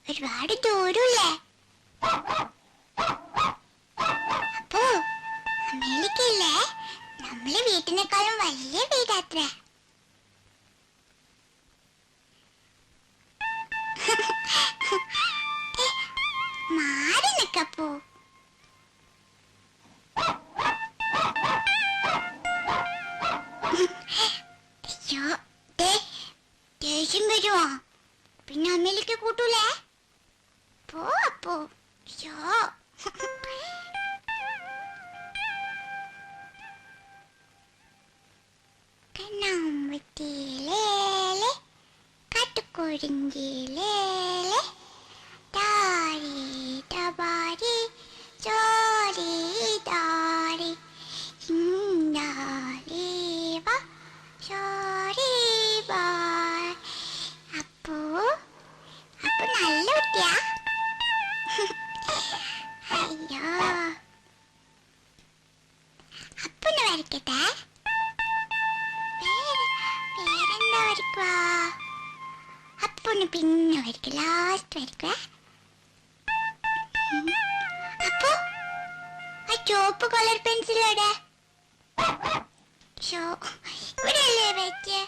ഒരുപാട് ദൂരല്ലേ? അപ്പോ അമേരിക്കയില്ലേ നമ്മളെ വീട്ടിനേക്കാളും വലിയ വീടാത്രേ. മാറി നിക്കപ്പോ. അയ്യോ ദേഷ്യം വരുമോ? പിന്നെ അമ്മയിലേക്ക് കൂട്ടൂലേ? പോ അപ്പോ. അയ്യോ കണ്ണാമ്പത്തിയിലേലെ കാട്ടുകുറിഞ്ചിയിലേലെ താരി തബാരി ചോരി താരി ചിന്താലിവ ചോരി ബാ. അപ്പോ അപ്പൊ നല്ല കുട്ടിയാ. അയ്യോ അപ്പൊന്ന് വരയ്ക്കട്ടെ. പേരെന്താ വരയ്ക്കുക? അപ്പൊന്ന് പിന്നെ വരയ്ക്കുക, ലാസ്റ്റ് വരയ്ക്കുക. അപ്പൊ ആ ചുവപ്പ് കളർ പെൻസിലോടെ ഇവിടെ അല്ലേ വെച്ച്?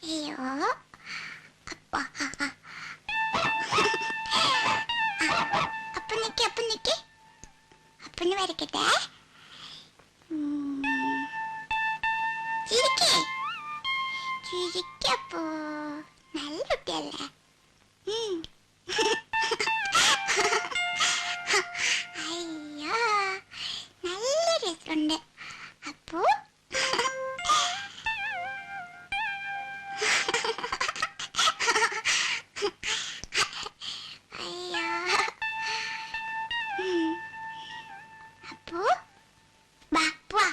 അയ്യോ അപ്പൊ അപ്പൊ നിക്ക് അപ്പൊന്ന് വരയ്ക്കട്ടെ. ചിരിക്കപ്പോ നല്ല കുട്ടിയല്ലേ? അയ്യോ നല്ല രസമുണ്ട്. അപ്പോ അയ്യോ അപ്പോ ബാപ്പുവാ.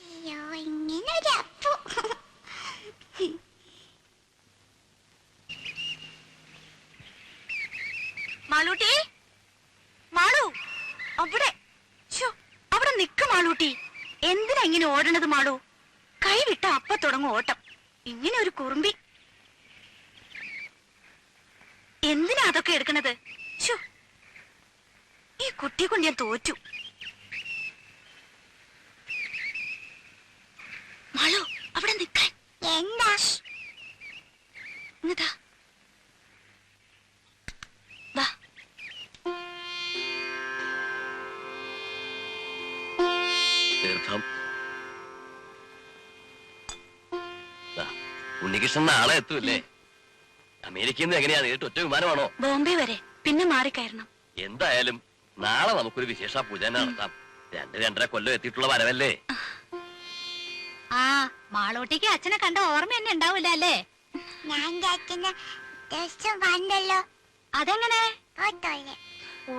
അയ്യോ ഇങ്ങനെ ഒരു അപ്പു. മാളൂട്ടി, മാളു അവിടെ അവിടെ നിക്ക. മാളൂട്ടി എന്തിനാ ഇങ്ങനെ ഓടണത്? മാളു കൈ വിട്ട അപ്പ തുടങ്ങും ഓട്ടം. ഇങ്ങനെ ഒരു കുറുമ്പി എന്തിനാ അതൊക്കെ എടുക്കണത്? ഈ കുട്ടിയെ കൊണ്ട് ഞാൻ തോറ്റു. മാളു അവിടെ നിക്കാൻ. എന്താ? ഇങ്ങതാ വാ. തീർത്ഥം ഉണ്ണികൃഷ്ണൻ നാളെ എത്തൂല്ലേ? അമേരിക്കയിൽ നിന്ന് എങ്ങനെയാ നേരിട്ട് ഒറ്റ വിമാനമാണോ? ബോംബെ വരെ, പിന്നെ മാറിക്കയറണം. എന്തായാലും നാളെ നമുക്കൊരു വിശേഷ പൂജ നടത്താം. 2-2.5 കൊല്ലം എത്തിയിട്ടുള്ള വരവല്ലേ? ആ മാളൂട്ടിക്ക് അച്ഛനെ കണ്ട ഓർമ്മ തന്നെ ഉണ്ടാവില്ല അല്ലേ? ഞാൻ അച്ഛനെ ദിവസം കണ്ടല്ലോ. അതെങ്ങനെ? ഫോട്ടോയില്. ഓ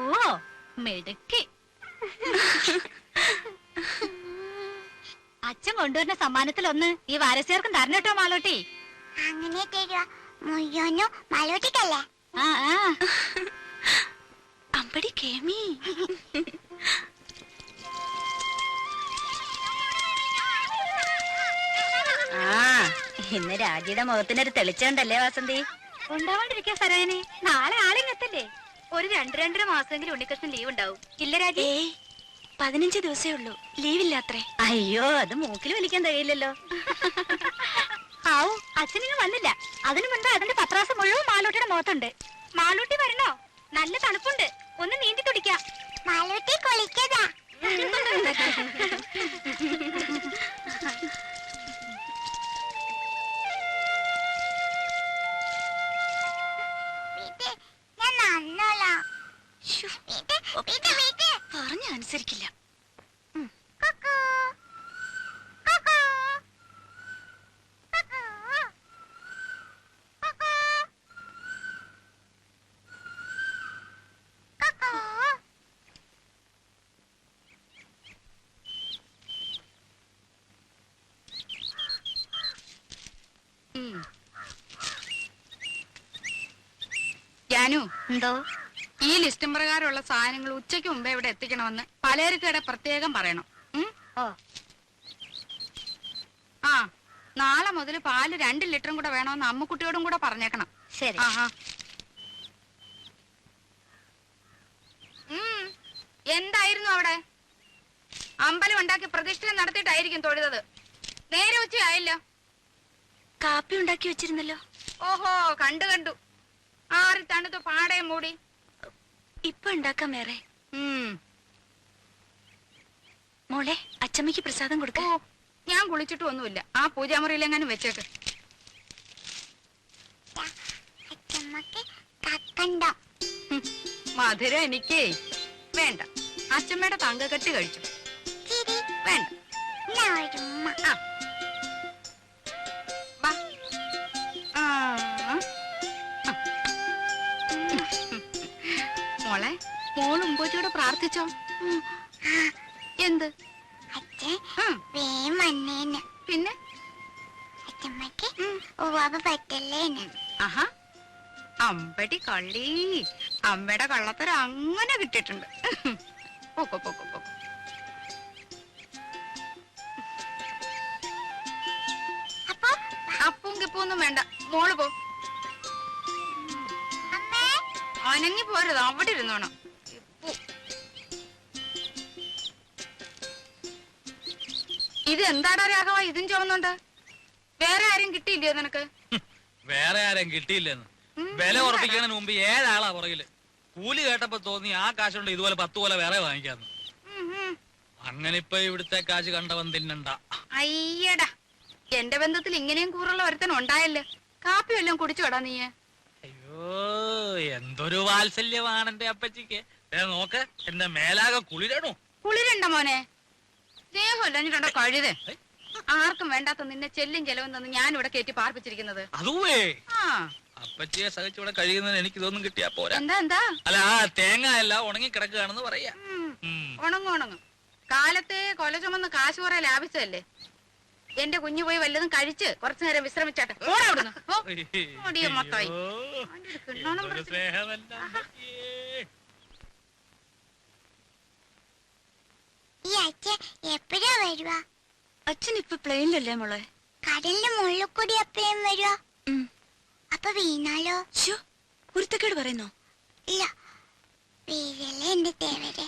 മിടുക്കി. അച്ഛൻ കൊണ്ടുവരുന്ന സമ്മാനത്തിലൊന്ന് ഈ വാരസ്യർക്കും തരണട്ടോ മാളൂട്ടി. അങ്ങനെ തരുവാ മുയ്യോനു മാളൂട്ടിക്കല്ലേ? ആ അമ്പടി കേമി. ആ ഇന്ന് രാജിയുടെ മുഖത്തിനൊരു തെളിച്ചുണ്ടല്ലേ വാസന്തി? ഉണ്ടാവാണ്ടിരിക്കാ സരോജിനി. നാളെ ആളിങ്ങത്തല്ലേ? ഒരു 2-2.5 മാസമെങ്കിലും ഉണ്ണികൃഷ്ണൻ ലീവ് ഉണ്ടാവും. ഇല്ല രാജി? 15 ദിവസേ ഉള്ളൂ ലീവില്ലാത്രേ. അയ്യോ അത് മൂക്കിൽ വലിക്കാൻ കഴിയില്ലല്ലോ. ആവു അച്ഛനിങ്ങ് വന്നില്ല. അതിനു മുൻപ് അതിന്റെ പത്രാസം മുഴുവൻ മാളൂട്ടിയുടെ മുഖത്തുണ്ട്. മാളൂട്ടി വരണോ? നല്ല തണുപ്പുണ്ട്, ഒന്ന് നീന്തി തുടിക്കാം. മാളൂട്ടി കുളിക്കതാ. ഞാൻ നന്നോളാം. പറഞ്ഞ അനുസരിക്കില്ല. ജാനു എന്തോ ഈ ലിസ്റ്റും പ്രകാരമുള്ള സാധനങ്ങൾ ഉച്ചയ്ക്ക് മുമ്പേ ഇവിടെ എത്തിക്കണമെന്ന് പലചരക്കടെ പ്രത്യേകം പറയണം. ഓ ആ, നാളെ മുതൽ പാല് 2 ലിറ്ററും കൂടെ വേണമെന്ന് അമ്മുക്കുട്ടിയോടും കൂടെ പറഞ്ഞേക്കണം. ശരി. എന്തായിരുന്നു അവിടെ? അമ്പലം ഉണ്ടാക്കി പ്രതിഷ്ഠ നടത്തിയിട്ടായിരിക്കും തൊഴുതത്. നേരെ ഉച്ചയായല്ലോ. കാപ്പി ഉണ്ടാക്കി വെച്ചിരുന്നല്ലോ. ഓഹോ, കണ്ടു. ആറി തണുത്ത് പാടയും മൂടി. ഇപ്പൊ ഉണ്ടാക്കാം വേറെ. മോളെ, അച്ചമ്മയ്ക്ക് പ്രസാദം കൊടുക്ക. ഓ, ഞാൻ കുളിച്ചിട്ട് ഒന്നുമില്ല. ആ പൂജാമുറിയിലെങ്ങാനും വെച്ചേക്ക്. അച്ഛമ്മക്ക് കക്കണ്ട. മധുരം എനിക്കേ വേണ്ട. അച്ഛമ്മയുടെ തങ്കക്കെട്ട് കഴിച്ചു. ശരി, വേണ്ട. എന്നാ ഒരു ഉമ്മ. ബാ. മോളെ, മോളും ഉമ്പോച്ചിയോട് പ്രാർത്ഥിച്ചോ? എന്ത്? അച്ഛൻ വേം വന്നേന്. പിന്നെ അച്ഛമ്മക്ക് ഉവാബ പറ്റല്ലേന്ന്. ആഹാ, അമ്പടി കള്ളി. അമ്മയുടെ കള്ളത്തരം അങ്ങനെ കിട്ടിയിട്ടുണ്ട്. പോക്കോ. അപ്പവും കിപ്പൊന്നും വേണ്ട, മോള് പോ. അനങ്ങി പോരുത്, അവിടെ ഇരുന്നോണം. ഇത് എന്താടാ രാഘവ, ഇതും ചുവന്നുണ്ട്? വേറെ ആരും കിട്ടിയില്ലയോ നിനക്ക്? വേറെ ആരും കിട്ടിയില്ലെന്ന് വില ഉറപ്പിക്കുന്നതിന് മുമ്പ് ഏതാളാ പുറകില്. കൂലി കേട്ടപ്പോ തോന്നി ആ കാശുണ്ട് ഇതുപോലെ 10 പോലെ വേറെ വാങ്ങിക്കാന്ന്. അങ്ങനെ ഇപ്പൊ ഇവിടുത്തെ കാശ് കണ്ടവൻ തിന്നണ്ട. അയ്യടാ, എന്റെ ബന്ധത്തിൽ ഇങ്ങനെയും കൂറുള്ള ഒരുത്തൻ ഉണ്ടായല്ലോ. കാപ്പി വല്ലതും കുടിച്ചു കേടാ നീ? അയ്യോ, എന്തൊരു വാത്സല്യമാണ് എന്റെ അപ്പച്ചിക്ക്. നോക്ക്, എന്റെ മേലാകെ കുളിരണോ. കുളിരണ്ട മോനെ, ദേഹമല്ല കഴുതേ. ആർക്കും വേണ്ടാത്ത നിന്നെ ചെല്ലും ചെലവും തന്ന് ഞാൻ ഇവിടെ കയറ്റി പാർപ്പിച്ചിരിക്കുന്നത്. അതുവേ അപ്പച്ചിയെ സഹിച്ചിവിടെ കഴിയുന്നതിന് എനിക്ക് ഇതൊന്നും കിട്ടിയാ പോരാ. എന്താ അല്ല, ആ തേങ്ങ എല്ലാം ഉണങ്ങി കിടക്കുകയാണെന്ന് പറയാ. ഉണങ്ങും. കാലത്തെ കൊല ചുമന്ന് കാശ് കുറെ ലാഭിച്ചതല്ലേ. എന്റെ കുഞ്ഞു പോയി വല്ലതും കഴിച്ച് കുറച്ചു നേരം വിശ്രമിച്ചാട്ടെ. ഈ അച്ഛൻ എപ്പോഴാ വരുവാ? അച്ഛൻ ഇപ്പൊ പ്ലെയിനിലല്ലേ മോളെ? കടലിന്റെ മുകളിൽ കൂടി എപ്പോഴും വരുവാ? അപ്പൊ വീണാലോ? കുരുത്തക്കേട് പറയുന്നോ? ഇല്ല, വീഴല്ലേ എന്റെ തേവരെ.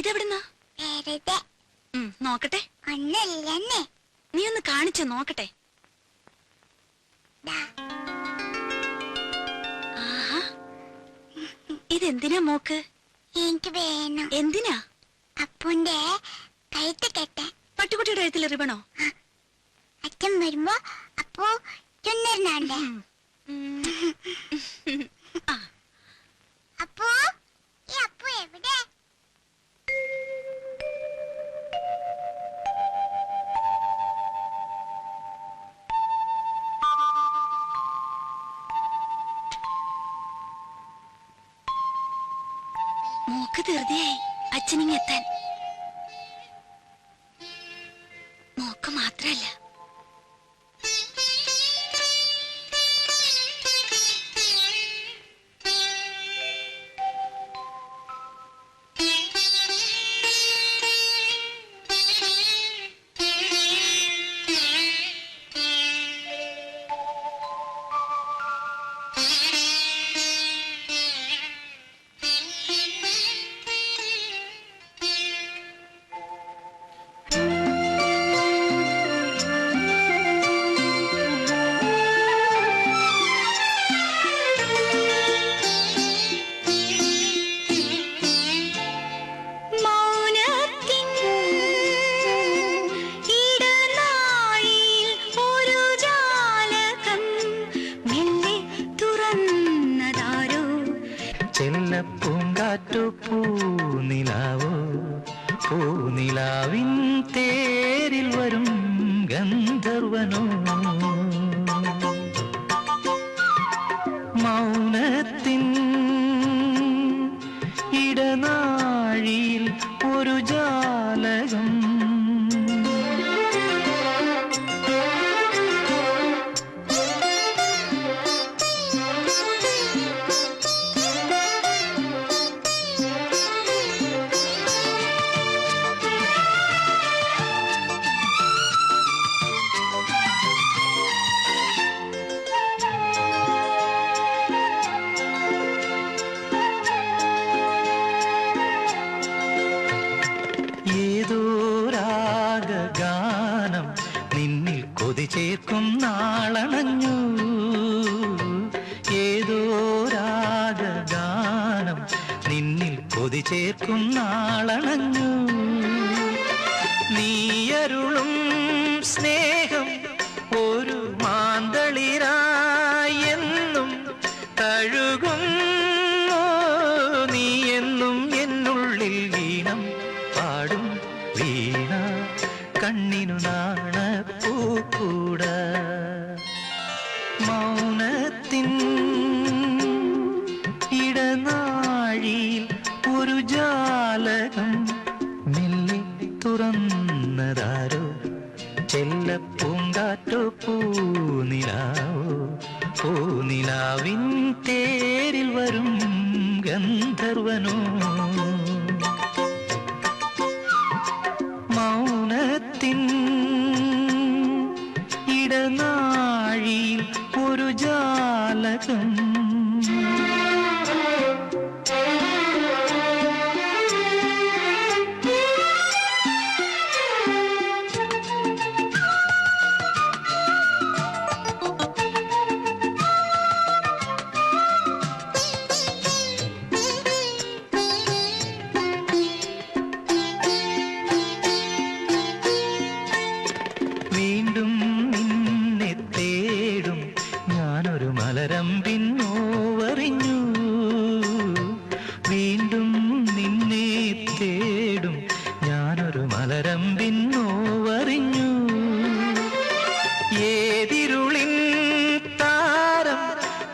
ഇതെവിടുന്നാ? വെറുതെ നോക്കട്ടെ. ഒന്നല്ലേ, നീ ഒന്ന് കാണിച്ചു നോക്കട്ടെ. ഇതെന്തിനാ മോക്ക്? എനിക്ക് വേണം. എന്തിനാ? അപ്പുന്റെ കഴുത്ത് കെട്ടാൻ. പട്ടുകുട്ടിയുടെ കഴുത്തിലെ റിബണോ? അച്ഛൻ വരുമ്പോ അപ്പു ചുന്നറിനാണ്ടേ. അപ്പു, ഈ അപ്പു എവിടെ? മോക്ക് ധൃതിയായി അച്ഛനിങ്ങെത്താൻ. മോക്ക് മാത്രല്ല, ചെല്ലപ്പൂങ്കാറ്റു പൂനിലാവോ, പൂനിലാവിൻ തേരിൽ വരും ഗന്ധർവനോ, മൗനത്തിൻ ഇടനാഴിയിൽ ഒരു ജാലകം, ചേർക്കും നാളണഞ്ഞു ഏതോ രാഗഗാനം നിന്നിൽ കൊതി ചേർക്കും നാളണഞ്ഞു നീയരുളും സ്നേഹം ഒരു മാന്തളിരായി എന്നും തഴുകുന്നു നീ എന്നും എന്നുള്ളിൽ വീണം പാടും വീണ കണ്ണിനു നാണപ്പൂക്കൂട മൗനത്തിൻ ഇടനാഴിയിൽ ഒരു ജാലകം മെല്ലെ തുറന്നതാരോ ചെല്ലപ്പൂങ്കാറ്റോ പൂനിലാവോ പൂനിലാവിൻ തേരിൽ വരും ഗന്ധർവനോ മൗനത്തിൻ ഇടനാഴിയിൽ ഒരു ജാലകം വീണ്ടും നിന്നെ തേടും ഞാനൊരു മലരമ്പിൻ നോവറിഞ്ഞു വീണ്ടും നിന്നെ തേടും ഞാനൊരു മലരമ്പിൻ നോവറിഞ്ഞു ഏതിരുളിൻ താരം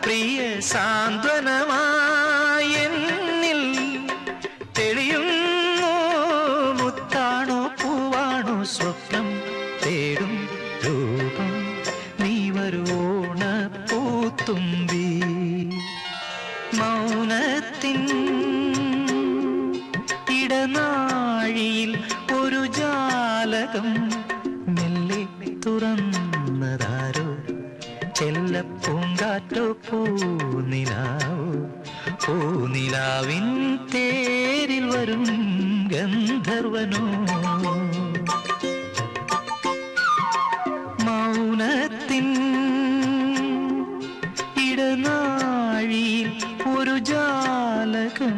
പ്രിയ സാന്ത്വനമായെന്നിൽ തെളിയുന്നു മുത്താണോ പൂവാണോ സ്വപ്നം തേടും രൂപം നീ വരുവോണ പൂത്തുമ്പി മൗനത്തിൻ ഇടനാഴിയിൽ ഒരു ജാലകം മെല്ലെ തുറന്നതാരോ ചെല്ലപ്പൂങ്കാറ്റോ പൂനിലാവോ പൂനിലാവിൻ തേരിൽ വരും ഗന്ധർവനോ മൗനത്തിൻ ഇടനാഴിയിൽ ഒരു ജാലകം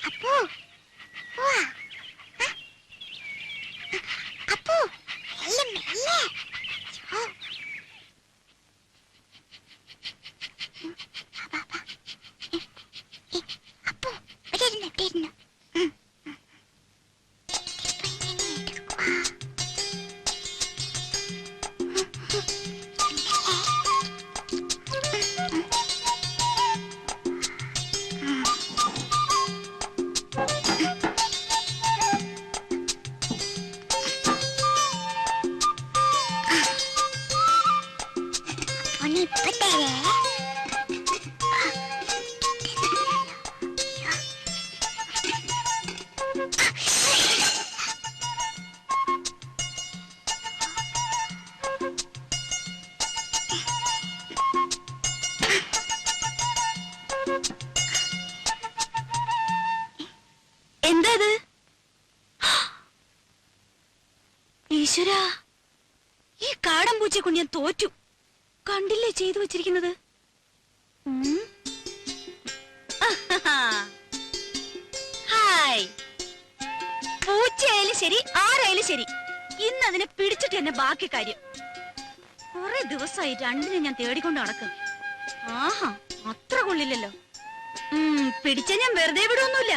അപ്പു പോവാ അപ്പു മെല്ലെ മെല്ലെ ഓ അപ്പു ഇവിടെ ഇരുന്നു ഇപ്പൊ തരേ എന്താ ഈശ്വരാ ഈ കാടൻ പൂച്ചയെ കൊണ്ട് ഞാൻ തോറ്റു കണ്ടില്ലേ ചെയ്തു വെച്ചിരിക്കുന്നത് ഹായ് പൂച്ചയായാലും ശരി ആരായാലും ശരി ഇന്ന് അതിനെ പിടിച്ചിട്ട് എന്നെ ബാക്കി കാര്യം കുറെ ദിവസമായി രണ്ടിനെ ഞാൻ തേടിക്കൊണ്ട് നടക്കും ആഹാ അത്ര കൊള്ളില്ലല്ലോ പിടിച്ച ഞാൻ വെറുതെ വിടൊന്നുമില്ല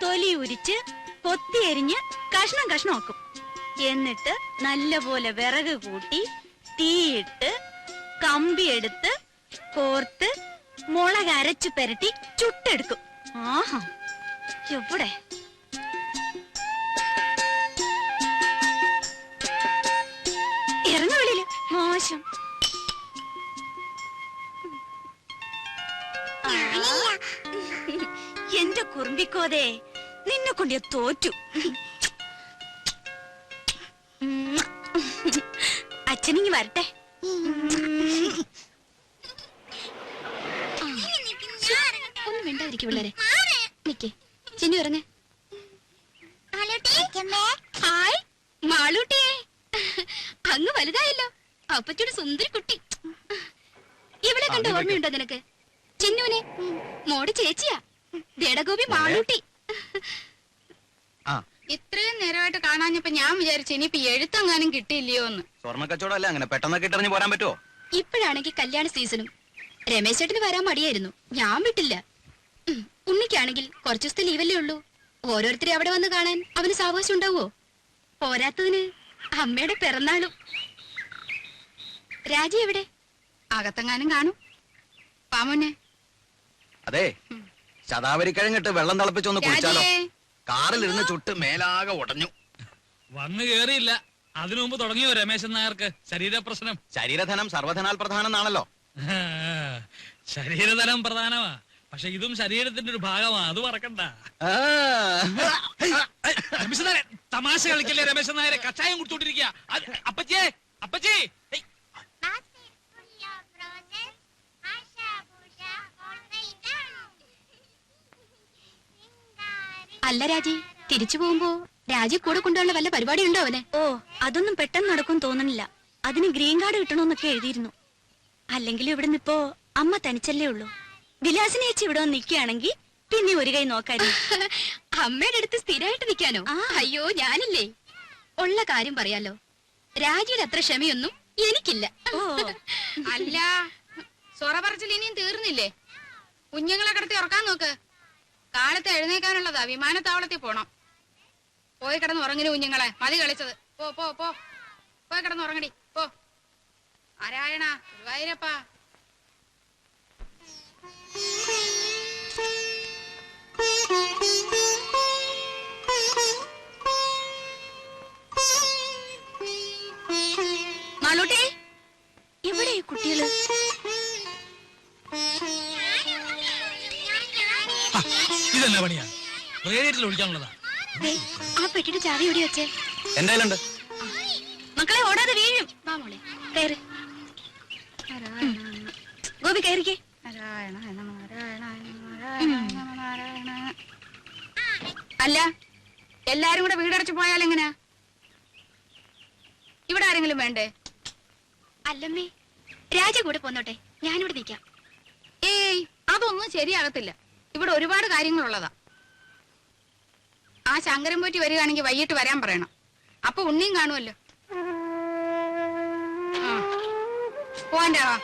തൊലി ഉരിച്ച് കൊത്തി എരിഞ്ഞ് കഷ്ണം കഷ്ണമാക്കും എന്നിട്ട് നല്ലപോലെ വിറക് കൂട്ടി തീയിട്ട് കമ്പിയെടുത്ത് കോർത്ത് മുളക് അരച്ചു പെരട്ടി ചുട്ടെടുക്കും ആഹാ എവിടെ ഇറങ്ങ വെളിയില് മോശം എന്റെ കുറുമ്പിക്കോതേ നിന്നെ കൊണ്ട് തോറ്റു അച്ഛനിങ്ങി വരട്ടെ ഒന്നും മിണ്ടാതിരിക്കും പിള്ളേരെ. നിക്കേ ചിന്നു ഇറങ്ങ. ഹായ് മാളൂട്ടിയെ, അങ്ങ് വലുതായല്ലോ. അപ്പച്ചൂടെ സുന്ദരി കുട്ടി. ഇവളെ കണ്ട ഓർമ്മയുണ്ടോ നിനക്ക്? ചിന്നുവിനെ മോടെ ചേച്ചിയാ, ദേടഗോപി മാളൂട്ടി. ഇത്രയും നേരമായിട്ട് കാണാഞ്ഞപ്പോ ഞാൻ വിചാരിച്ചു ഇനിയിപ്പൊ എഴുത്തെങ്ങാനും കിട്ടിയില്ലയോ എന്ന്. സ്വർണ്ണ കച്ചവടം അല്ല, അങ്ങനെ പെട്ടെന്നൊക്കെ ഇട്ടെറിഞ്ഞ് പോരാൻ പറ്റുമോ? ഇപ്പോഴാണെങ്കിൽ കല്യാണ സീസണും. രമേശ് ചേട്ടന് വരാൻ മടിയായിരുന്നു, ഞാൻ വിട്ടില്ല. ഉണ്ണിക്കാണെങ്കിൽ കുറച്ചു ദിവസത്തെ ലീവല്ലേ ഉള്ളൂ. ഓരോരുത്തരെ അവിടെ വന്ന് കാണാൻ അവന് സാവകാശം ഉണ്ടാവോ? പോരാത്തതിന് അമ്മയുടെ പിറന്നാളും. രാജി എവിടെ? അകത്തെങ്ങാനും കാണും. പാമോനെ അതെ, ശതാവരിക്കഴിഞ്ഞിട്ട് വെള്ളം തിളപ്പിച്ചൊന്ന് കുടിച്ചാലോ? രാജിയേ. കാറിലിരുന്ന് ചുട്ട് മേലാകെ ഉടഞ്ഞു. വന്നു കേറിയില്ല, അതിനു മുമ്പ് തുടങ്ങിയോ രമേശൻ നായർക്ക് ശരീരപ്രശ്നം? ശരീരധനം സർവധനാൽ പ്രധാനം എന്നാണല്ലോ. ശരീരതലം പ്രധാനമാ, പക്ഷെ ഇതും ശരീരത്തിന്റെ ഒരു ഭാഗമാ, അത് മറക്കണ്ട. രമേശൻ നായരെ, തമാശ കളിക്കല്ലേ രമേശൻ നായരെ? കച്ചായം കുടിച്ചോണ്ടിരിക്കുക. അപ്പച്ചേ, അപ്പച്ചേ. അല്ല രാജി, തിരിച്ചു പോകുമ്പോ രാജി കൂടെ കൊണ്ടുള്ള വല്ല പരിപാടി ഉണ്ടോ അവന്? ഓ, അതൊന്നും പെട്ടെന്ന് നടക്കും തോന്നണില്ല. അതിന് ഗ്രീൻ കാർഡ് കിട്ടണമെന്നൊക്കെ എഴുതിയിരുന്നു. അല്ലെങ്കിൽ ഇവിടെ നിപ്പോ അമ്മ തനിച്ചല്ലേ ഉള്ളൂ. വിലാസിനെ ചേച്ചി ഇവിടെ വന്ന് നിൽക്കുകയാണെങ്കിൽ പിന്നെ ഒരു കൈ നോക്കായിരുന്നു. അമ്മയുടെ അടുത്ത് സ്ഥിരമായിട്ട് നിൽക്കാനോ? അയ്യോ, ഞാനില്ലേ. ഉള്ള കാര്യം പറയാലോ, രാജിയുടെ അത്ര ക്ഷമയൊന്നും എനിക്കില്ല. അല്ല, സൊറ പറച്ചിൽ ഇനിയും തീർന്നില്ലേ? കുഞ്ഞുങ്ങളെ കിടത്തി ഉറക്കാൻ നോക്ക്. കാലത്ത് എഴുന്നേക്കാനുള്ളതാ, വിമാനത്താവളത്തിൽ പോണം. പോയി കിടന്ന് ഉറങ്ങിന് കുഞ്ഞുങ്ങളെ, മതി കളിച്ചത്. പോ പോ പോ, പോയി കിടന്ന് ഉറങ്ങടി പോ. നാരായണ ഗുരുവായൂരപ്പാ. മാളൂട്ടി, എവിടെ ഈ കുട്ടികള്? ഇതെന്നാ പണിയാ? റേഡിയേറ്ററിൽ ഒഴിക്കാനുള്ളതാ. ആ പെട്ടിയുടെ ചാവി എവിടെ വെച്ചേ? എന്റെ കയ്യിലുണ്ട്. മക്കളെ ഓടാതെ വീഴും. വാ മോളെ. കയറി ഗോപി, കയറിക്കേ. നാരായണ നാരായണ നാരായണ നാരായണ. അല്ല, എല്ലാരും കൂടെ വീടടച്ചു പോയാലെങ്ങനാ? ഇവിടെ ആരെങ്കിലും വേണ്ടേ? അല്ലമ്മേ, രാജ കൂടെ പോന്നോട്ടെ, ഞാനിവിടെ നിൽക്കാം. ഏയ്, അതൊന്നും ശരിയാകത്തില്ല. ഇവിടെ ഒരുപാട് കാര്യങ്ങളുള്ളതാ. ആ ശങ്കരൻ പോറ്റി വരികയാണെങ്കിൽ വൈകിട്ട് വരാൻ പറയണം. അപ്പൊ ഉണ്ണിയും കാണുമല്ലോ. പോവാണ്ടാവാ.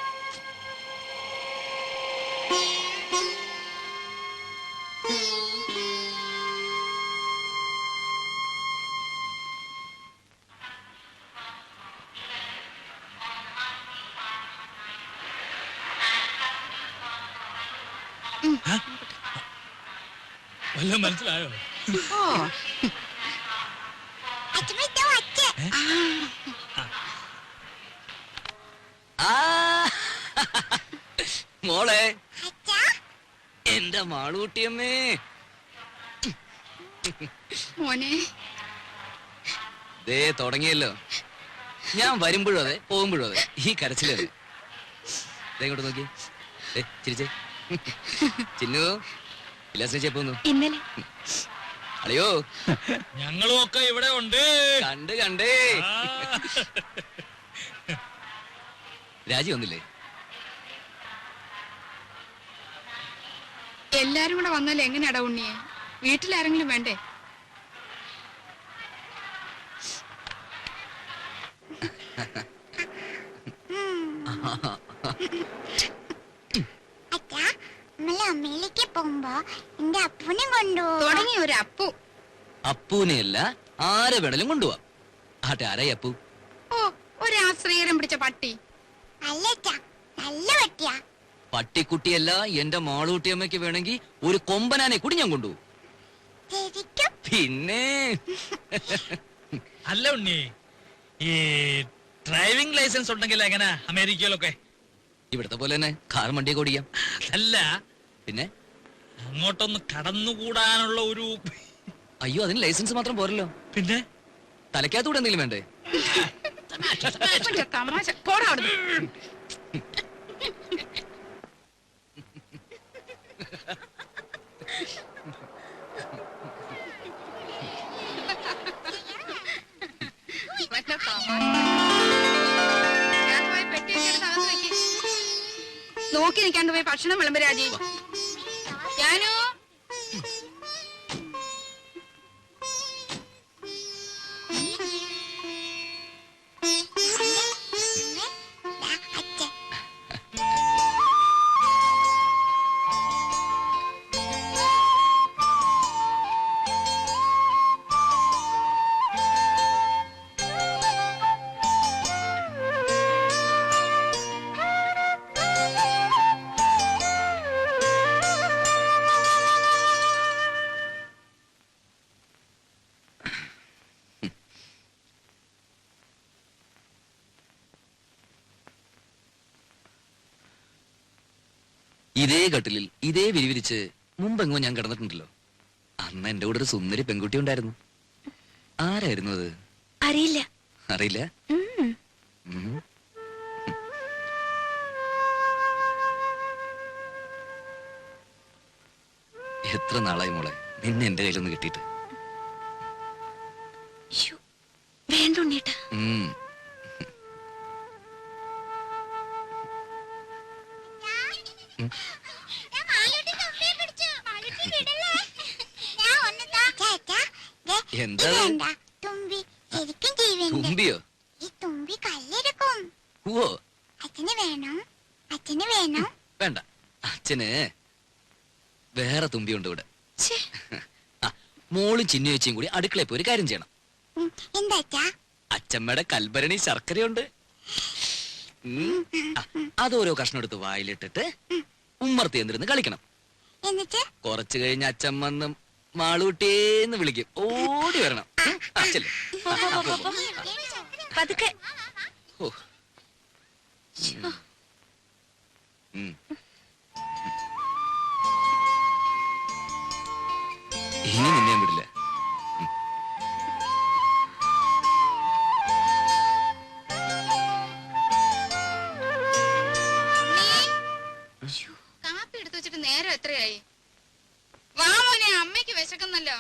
വല്ലതും മനസ്സിലായോ? ഓ, മോളെ, എന്റെ മാളൂട്ടിയമ്മേ. മോനെ, ദേ തുടങ്ങിയല്ലോ. ഞാൻ വരുമ്പോഴും അതെ, പോകുമ്പോഴും അതെ, ഈ കരച്ചിലത്. ഇങ്ങോട്ട് നോക്കി, ചിരിച്ചേ. ചിന്നു, വിലാസിനെ പോന്നു. ഇന്നലെ അളിയോ, ഞങ്ങളും ഒക്കെ ഇവിടെ ഉണ്ട്. കണ്ടേ. രാജി വന്നില്ലേ? എല്ലാരും കൂടെ വന്നാലും എങ്ങനെയാടാ ഉണ്ണിയെ? വീട്ടിലാരെങ്കിലും വേണ്ടേ? അമ്മയിലേക്ക് പോകുമ്പോ എന്റെ അപ്പൂനെ കൊണ്ടുപോകും. തുടങ്ങി ഒരു അപ്പു. അപ്പൂനെയല്ല, ആരെ വേണേലും കൊണ്ടുപോവാം. ആട്ടെ, ആരായി അപ്പു? ഓ, ഒരാശ്രീകരം പിടിച്ച പട്ടി. അല്ല നല്ല പട്ടിയാ. പട്ടിക്കുട്ടിയല്ല, എന്റെ മാളൂട്ടിയമ്മയ്ക്ക് വേണമെങ്കിൽ ഒരു കൊമ്പനാനെ കൂടി ഞാൻ കൊണ്ടുപോകും. ശരിക്കും? പിന്നെ അല്ല ഉണ്ണി, ഈ ഡ്രൈവിംഗ് ലൈസൻസ് ഉണ്ടെങ്കിൽ എങ്ങനെ അമേരിക്കയിലൊക്കെ? ഇവിടത്തെ പോലെ തന്നെ കാർ വണ്ടിയൊക്കെ ഓടിക്കാം. അതല്ല, പിന്നെ അങ്ങോട്ടൊന്ന് കടന്നുകൂടാനുള്ള ഒരു... അയ്യോ, അതിന് ലൈസൻസ് മാത്രം പോരല്ലോ. പിന്നെ തലയ്ക്കകത്തൂടെ എന്തെങ്കിലും വേണ്ടേ? ഇവന്റെ തമാശ പോടാ അവിടുന്ന്. ഇവന്റെ തമാശ. ഞാൻ പോയി പെട്ടിയൊക്കെ എടുത്ത് അകത്ത് വെക്ക്. നോക്കി നിൽക്കാണ്ട് പോയി ഭക്ഷണം വിളമ്പ് രാജി. ഞാനോ അച്ഛൻ ഇതേ കട്ടിലിൽ ഇതേ വിരിവിരിച്ച് മുമ്പെങ്ങോ ഞാൻ കിടന്നിട്ടുണ്ടല്ലോ. അന്ന് എന്റെ കൂടെ ഒരു സുന്ദരി പെൺകുട്ടി ഉണ്ടായിരുന്നു. ആരായിരുന്നു അത്? അറിയില്ല. അറിയില്ല. ഉം. ഉം. എത്ര നാളായി മോളെ നിന്നെ എന്റെ കയ്യിലൊന്ന് കിട്ടിയിട്ട്. ശ്ശോ, വേണ്ട ഉണ്ണീട്ടാ. ഉം. ഞാൻ മാളൂട്ടി തൊപ്പിയെ പിടിച്ചു. മാളൂട്ടി വിടല്ലേ? ഞാൻ ഒന്ന് താ. ചേട്ടാ, ദേ, എന്താ ഇത് അത്? കണ്ടാ? തുമ്പി ശരിക്കും ജീവനുണ്ട്. തുമ്പിയോ? ഈ തുമ്പി കല്ലെടുക്കും. ഓ അച്ഛന് വേണം. അച്ഛന് വേണം. വേണ്ട, അച്ഛന് വേറെ തുമ്പിയുണ്ട് ഇവിടെ. ഛേ, ആ, മോളും ചിന്നുവെച്ചും കൂടി അടുക്കളയിൽ പോയി ഒരു കാര്യം ചെയ്യണം. എന്താ അച്ഛാ? അച്ഛമ്മയുടെ കൽഭരണി ശർക്കരയുണ്ട്. ആ, അതോരോ കഷ്ണം എടുത്ത് വായിലിട്ടിട്ട് ഉമ്മർത്തി എന്തിരുന്ന് കളിക്കണം. എന്നിട്ട് കുറച്ചു കഴിഞ്ഞ് അച്ഛൻ വന്ന് മാളൂട്ടേന്ന് വിളിക്കും. ഓടി വരണം. ആ, ചെല്ല്. പോ, പോ, പോ, പോ, പോ. പതുക്കെ. ഓ. ഉം. ഇനി നിന്നെ ഞാൻ വിടില്ല. കാപ്പി എടുത്തു വെച്ചിട്ട് നേരം എത്രയായി? വാ മോനെ, അമ്മയ്ക്ക് വിശക്കുന്നല്ലോ.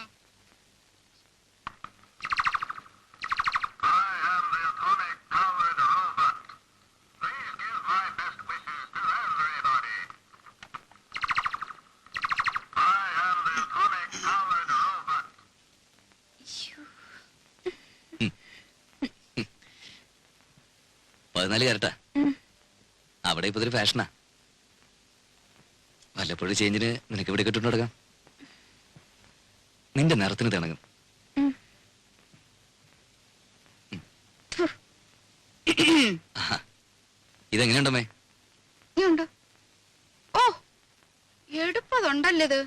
ശ്ശോ. 14 കരട്ടാ. ഉം. അവിടെ ഇപ്പൊ ഇതൊരു ഫാഷനാ. വല്ലപ്പോഴും ചേഞ്ചിന് നിനക്ക് ഇവിടെ കിട്ടുന്നു നടക്കാം. നിന്റെ നിറത്തിന് തിണങ്ങും. ഉം. ആഹാ. ഇതെങ്ങനെയുണ്ടമ്മേ? ഇനിയുണ്ടോ? ഓ, എടുപ്പതുണ്ടല്ലോ ഇത്.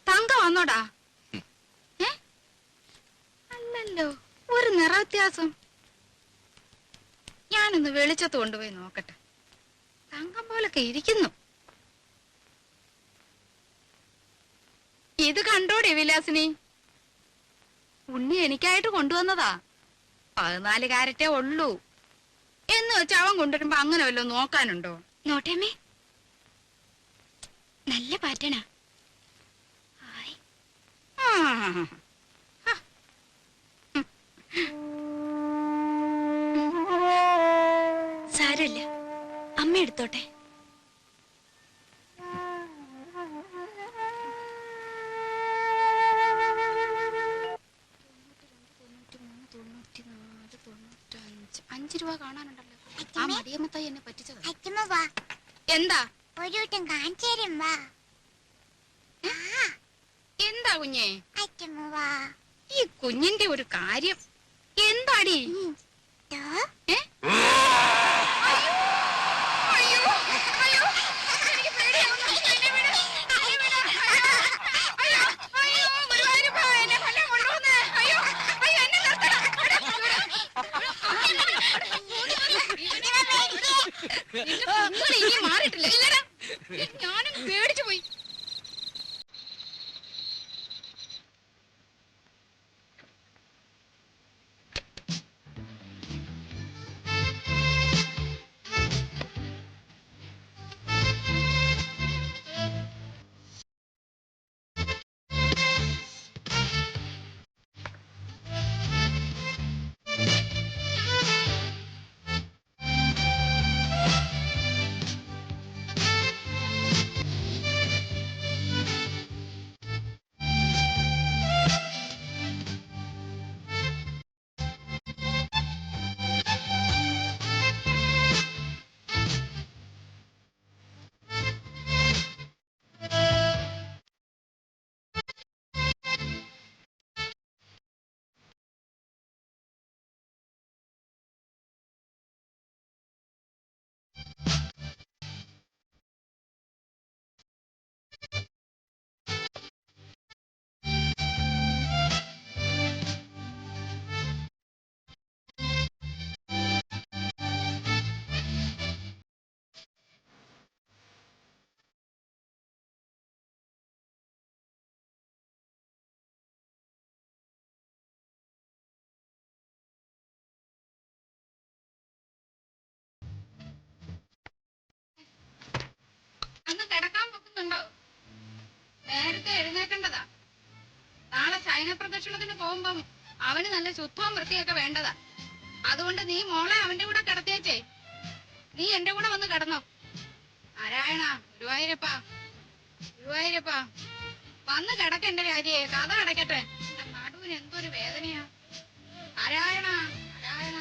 തങ്ക വന്നോടാ? ഏ? അല്ലല്ലോ, ഒരു നിറ വ്യത്യാസം. ഞാനൊന്ന് വെളിച്ചത്ത് കൊണ്ടുപോയി നോക്കട്ടെ. തങ്കം പോലൊക്കെ ഇരിക്കുന്നു. ഇത് കണ്ടോടെ വിലാസിനി? ഉണ്ണി എനിക്കായിട്ട് കൊണ്ടുവന്നതാ. 14 കാരറ്റേ ഉള്ളൂ എന്ന് വെച്ച് അവൻ കൊണ്ടുവരുമ്പോ അങ്ങനെ വല്ലോ നോക്കാനുണ്ടോ? നോട്ടേമ്മേ, നല്ല പാറ്റേണാ. ഹായ്. ആ. സാരമില്ല, അമ്മ എടുത്തോട്ടെ. $5 കാണാനുണ്ടല്ലോ. ആ മടിയമ്മത്തായി എന്നെ പറ്റിച്ചത്. അച്ഛമ്മ വാ. എന്താ ഒരു വട്ടം കാണിച്ചു തരും വാ. എന്താ കുഞ്ഞേ? അച്ഛമ്മ വാ. ഈ കുഞ്ഞിന്റെ ഒരു കാര്യം എന്താടി? ദോ. ഏ? അയ്യോ, അയ്യോ, അയ്യോ, എനിക്ക് പേടിയാവുന്നു. എന്നെ വിട്, എന്നെ വിട്. അയ്യോ, അയ്യോ, ഗുരുവായൂരപ്പാ, എന്നെ കൊല്ലാൻ കൊണ്ടുവന്ന്. അയ്യോ, അയ്യോ, എന്നെ നിർത്തണം. നിന്റെ കുഞ്ഞുങ്ങൾ ഇനി മാറിയിട്ടില്ല. ഇല്ലടാ, ഞാനും പേടിച്ചു പോയി. നേരത്തെ എഴുന്നേക്കേണ്ടതാ. നാളെ ശയന പ്രദക്ഷിണത്തിന് പോകുമ്പം അവന് നല്ല ശുദ്ധവും വൃത്തിയൊക്കെ വേണ്ടതാ. അതുകൊണ്ട് നീ മോളെ അവന്റെ കൂടെ കിടത്തിയേച്ചേ. നീ എന്റെ കൂടെ വന്ന് കിടന്നോ. നാരായണ, ഗുരുവായൂരപ്പാ, ഗുരുവായൂരപ്പാ, വന്ന് കിടക്കെന്റെ രാജിയെ. കഥ അടയ്ക്കട്ടെ. എന്റെ നടുവിന് എന്തൊരു വേദനയാ. നാരായണ, നാരായണ.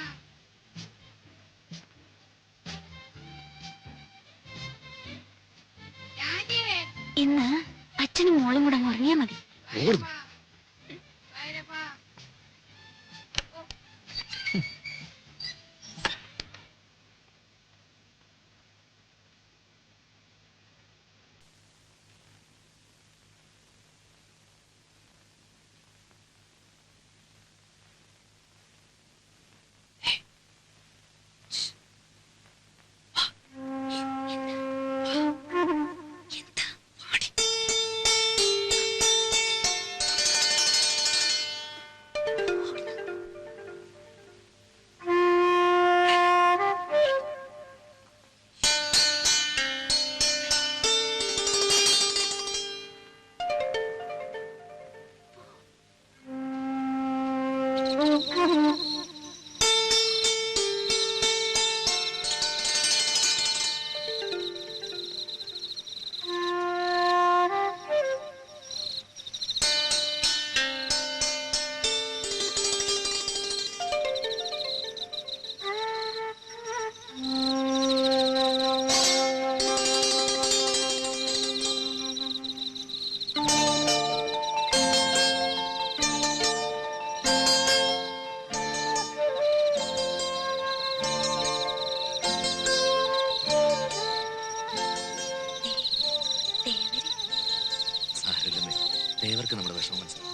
രാജിയെ. ഇന്ന് അച്ഛനും മോളും കൂടെ അങ്ങ് ഉറങ്ങിയാ മതി. ഗുരുവായൂരപ്പാ, ഗുരുവായൂരപ്പാ. ദേവർക്ക് നമ്മുടെ വിഷമം മനസ്സിലാവും.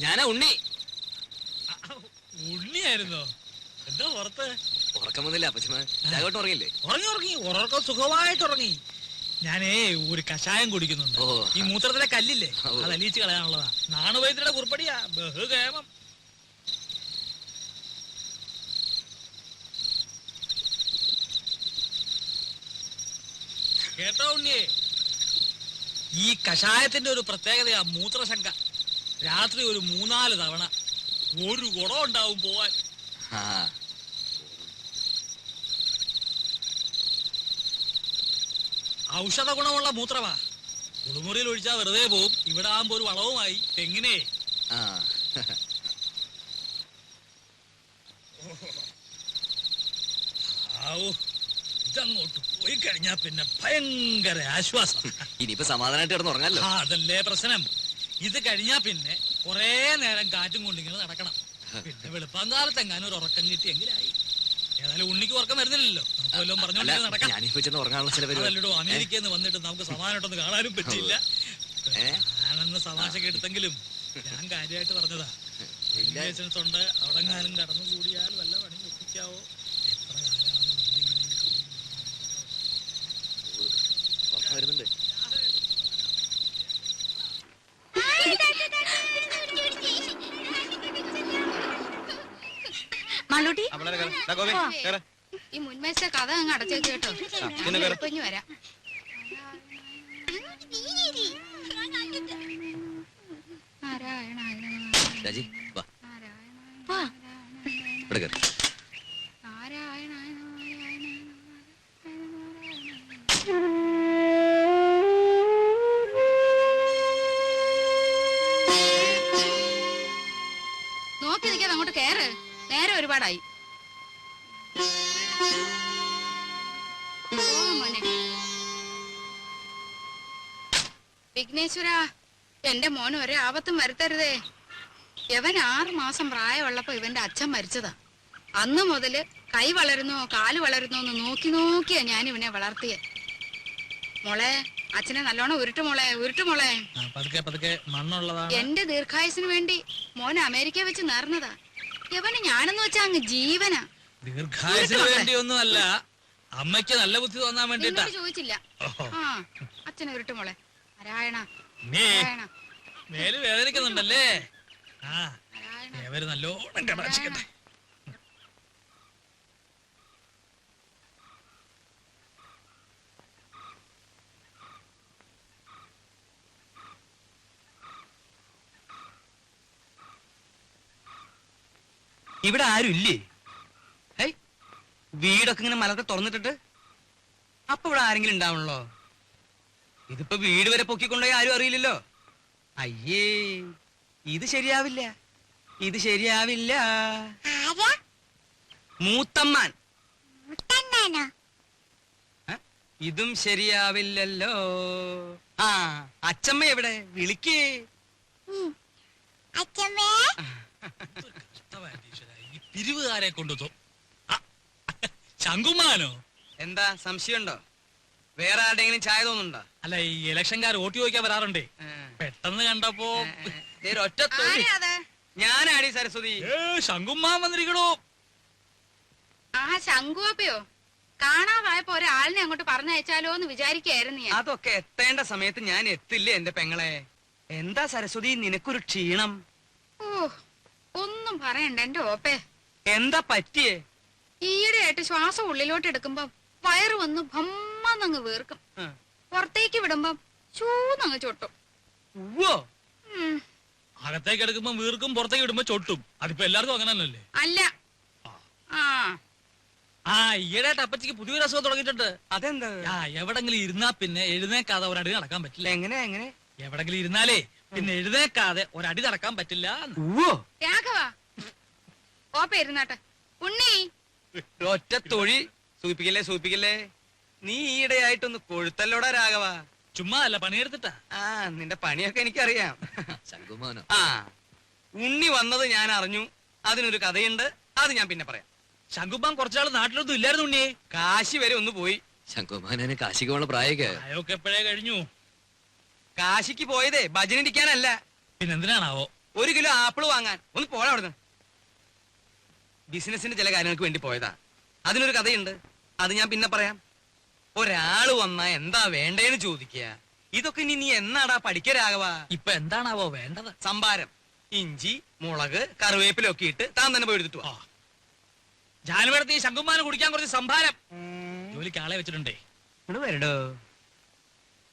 ഞാനാ ഉണ്ണി. ഉണ്ണിയായിരുന്നോ? എന്താ പുറത്ത്? ഉറക്കം വന്നില്ല അപ്പച്ചോട്ട് ഉറങ്ങില്ലേ? ഉറങ്ങി ഉറക്കം സുഖമായിട്ട് ഉറങ്ങി. ഞാനേ ഒരു കഷായം കുടിക്കുന്നുണ്ട്. ഈ മൂത്രത്തിലെ കല്ലില്ലേ, അത് അലിയിച്ച് കളയാനുള്ളതാ. നാണുവൈദ്യരുടെ കുറിപ്പടിയാ, ബഹുകേമം. കേട്ടോ ഉണ്ണിയെ, ഈ കഷായത്തിന്റെ ഒരു പ്രത്യേകതയാ മൂത്രശങ്ക. രാത്രി ഒരു 3-4 തവണ ഒരു കുടം ഉണ്ടാവും പോവാൻ. ഔഷധ ഗുണമുള്ള മൂത്രമാ. കുളിമുറിയിൽ ഒഴിച്ചാൽ വെറുതെ പോവും. ഇവിടെ ആകുമ്പോ ഒരു വളവുമായി. തെങ്ങിനെ ഇതങ്ങോട്ട് പോയി കഴിഞ്ഞാ പിന്നെ ഭയങ്കര ആശ്വാസം. ഇനിയിപ്പോ സമാധാനമായിട്ട് കിടന്ന് ഉറങ്ങാലോ. അതല്ലേ പ്രശ്നം. ഇത് കഴിഞ്ഞാ പിന്നെ കൊറേ നേരം കാറ്റും കൊണ്ടിങ്ങനെ നടക്കണം. പിന്നെ വെളുപ്പാങ്കാലത്ത് എങ്ങാനും ഒരു ഉറക്കം കിട്ടിയെങ്കിലായി. ഏതായാലും ഉണ്ണിക്ക് ഉറക്കം വരുന്നില്ലല്ലോ. നമുക്ക് വല്ലതും പറഞ്ഞോണ്ട് നടക്കാം. അതല്ലടോ, അമേരിക്കയിൽ നിന്ന് വന്നിട്ട് നമുക്ക് സമാധാനമായിട്ടൊന്ന് കാണാനും പറ്റില്ല. ഞാനന്ന് തമാശക്ക് എടുത്തെങ്കിലും ഞാൻ കാര്യമായിട്ട് പറഞ്ഞതാ. ലൈസൻസ് ഉണ്ട്, അവിടെങ്ങാനും കടന്നു കൂടിയാൽ വല്ല പണി ഒപ്പിക്കാവോ? എത്ര വരുന്നുണ്ട്. മാളൂട്ടി, ഈ മുൻവശത്തെ കഥ അങ്ങ് അടച്ചേക്ക് കേട്ടോ. കുഞ്ഞു വരാം. രാജി വാ. ഇവിടെ കയറി. നോക്കി നിൽക്കാതെ അങ്ങോട്ട് കേറ്. നേരെ ഒരുപാടായി. വിഘ്നേശ്വര, എന്റെ മോന് ഒരേ ആപത്തും വരുത്തരുതേ. ഇവൻ 6 മാസം പ്രായമുള്ളപ്പോ ഇവന്റെ അച്ഛൻ മരിച്ചതാ. അന്ന് മുതല് കൈ വളരുന്നോ കാല് വളരുന്നോ എന്ന് നോക്കി നോക്കിയാ ഞാൻ ഇവനെ വളർത്തിയെ. മോളെ അച്ഛനെ നല്ലോണം ഉരുട്ടു മോളെ, ഉരുട്ടു മോളെ. പതുക്കെ പതുക്കെ മണ്ണുള്ളതാണ്. എന്റെ ദീർഘായുസിന് വേണ്ടി മോൻ അമേരിക്ക വെച്ച് നേർന്നതാ. യവന് ഞാനെന്ന് വെച്ചാ അങ്ങ് ജീവനാ. ദീർഘായുസിന് വേണ്ടിയൊന്നും അല്ല, അമ്മയ്ക്ക് നല്ല ബുദ്ധി തോന്നാൻ വേണ്ടിട്ടാ. ചോദിച്ചില്ല. ആ അച്ഛനെ ഉരുട്ടു മോളെ. നാരായണ നാരായണ. മേല് വേദനിക്കുന്നുണ്ടല്ലേ? ആ ഏവര് നല്ലോണം കടാക്ഷിക്കട്ടെ. ഇവിടെ ആരും ഇല്ലേ? വീടൊക്കെ ഇങ്ങനെ മലത്തെ തുറന്നിട്ടിട്ട് അപ്പൊ ഇവിടെ ആരെങ്കിലും ഉണ്ടാവണല്ലോ. ഇതിപ്പോ വീട് വരെ പൊക്കിക്കൊണ്ടുപോയി ആരും അറിയില്ലല്ലോ. അയ്യേ, ഇത് ശരിയാവില്ല, ഇത് ശരിയാവില്ല. മൂത്തമ്മാൻ. ഇതും ശരിയാവില്ലല്ലോ. ആ അച്ചമ്മ എവിടെ? വിളിക്കേ. പിരിവുകാരെ കൊണ്ടു ശങ്കുമാനോ? എന്താ സംശയമുണ്ടോ? വേറെ ആരുടെങ്കിലും ചായ തോന്നുന്നുണ്ടോ? അല്ല, ഈ ഇലക്ഷൻകാർ വോട്ട് ചോദിക്കാൻ വരാറുണ്ടേ. പെട്ടെന്ന് കണ്ടപ്പോ ഒറ്റ ഞാനാടി സരസ്വതി. ശങ്കുമാൻ വന്നിരിക്കണോ? ആ ശങ്കുവപ്പയോ? കാണാതായപ്പോ ഒരാളിനെ അങ്ങോട്ട് പറഞ്ഞയച്ചാലോ എന്ന് വിചാരിക്കായിരുന്നു ഞാൻ. അതൊക്കെ എത്തേണ്ട സമയത്ത് ഞാൻ എത്തില്ലേ എന്റെ പെങ്ങളെ. എന്താ സരസ്വതി നിനക്കൊരു ക്ഷീണം? ഓ ഒന്നും പറയണ്ട എന്റെ ഓപ്പേ. എന്താ പറ്റിയേ? ഈയിടെയായിട്ട് ശ്വാസം ഉള്ളിലോട്ട് എടുക്കുമ്പോ വയറ് വന്ന് ഭമ്മന്നങ്ങ് വീർക്കും. പുറത്തേക്ക് വിടുമ്പം ചൂന്നങ്ങ് ചൊട്ടും. അകത്തേക്ക് എടുക്കുമ്പോ വീർക്കും, പുറത്തേക്ക് വിടുമ്പോ ചൊട്ടും. അതിപ്പോ എല്ലാവർക്കും അങ്ങനെ തന്നെയല്ലേ? അല്ല. ആ ഈയിടെയായിട്ട് അപ്പച്ചിക്ക് പുതിയൊരു അസുഖം തുടങ്ങിയിട്ടുണ്ട്. അതെന്താ? എവിടെങ്കിലും ഇരുന്നാ പിന്നെ എഴുന്നേക്കാതെ ഒരടി നടക്കാൻ പറ്റില്ല. എങ്ങനെ എങ്ങനെ? എവിടെങ്കിലും ഇരുന്നാലേ പിന്നെ എഴുന്നേക്കാതെ ഒരടി നടക്കാൻ പറ്റില്ല. രാഘവ ഓപ്പ ഇരുന്നാട്ടെ. ഉണ്ണി ഒറ്റ തൊഴി. സൂപ്പിക്കല്ലേ സൂപ്പിക്കല്ലേ. നീ ഈയിടെയായിട്ടൊന്ന് കൊഴുത്തല്ലോടാ രാഘവ. ചുമ്മാ അല്ല, പണിയെടുത്തിട്ടാ. ആ നിന്റെ പണിയൊക്കെ എനിക്കറിയാം. ശങ്കുമാനോ? ആ ഉണ്ണി വന്നത് ഞാൻ അറിഞ്ഞു. അതിനൊരു കഥയുണ്ട്, അത് ഞാൻ പിന്നെ പറയാം. ശങ്കുമാൻ കുറച്ചാൾ നാട്ടിലൊന്നും ഇല്ലായിരുന്നു ഉണ്ണിയെ. കാശി വരെ ഒന്ന് പോയി. ശങ്കുമാനെ കാശിക്ക് പോണ പ്രായൊക്കെ പ്രായമൊക്കെ എപ്പോഴേ കഴിഞ്ഞു. കാശിക്ക് പോയതേ ഭജനിരിക്കാനല്ല. പിന്നെന്തിനാണാവോ? 1 കിലോ ആപ്പിള് വാങ്ങാൻ. ഒന്ന് പോടാ അവിടുന്ന്. ബിസിനസിന്റെ ചില കാര്യങ്ങൾക്ക് വേണ്ടി പോയതാ. അതിനൊരു കഥയുണ്ട്, അത് ഞാൻ പിന്നെ പറയാം. ഒരാള് വന്നാ എന്താ വേണ്ടേന്ന് ചോദിക്കുക. ഇതൊക്കെ ഇനി നീ എന്നാടാ പഠിക്കരാകവ? ഇപ്പൊ എന്താണാവോ വേണ്ടത്? സംഭാരം. ഇഞ്ചി, മുളക്, കറിവേപ്പിലൊക്കെ ഇട്ട് താൻ തന്നെ പോയി എടുത്തിട്ട് വാ. ജാനുവരത്തി ശങ്കുമാന് കുടിക്കാൻ കുറച്ച് സംഭാരം. ജോലിക്ക് ആളെ വെച്ചിട്ടുണ്ടേ. ഇങ്ങോട്ട് വരടോ.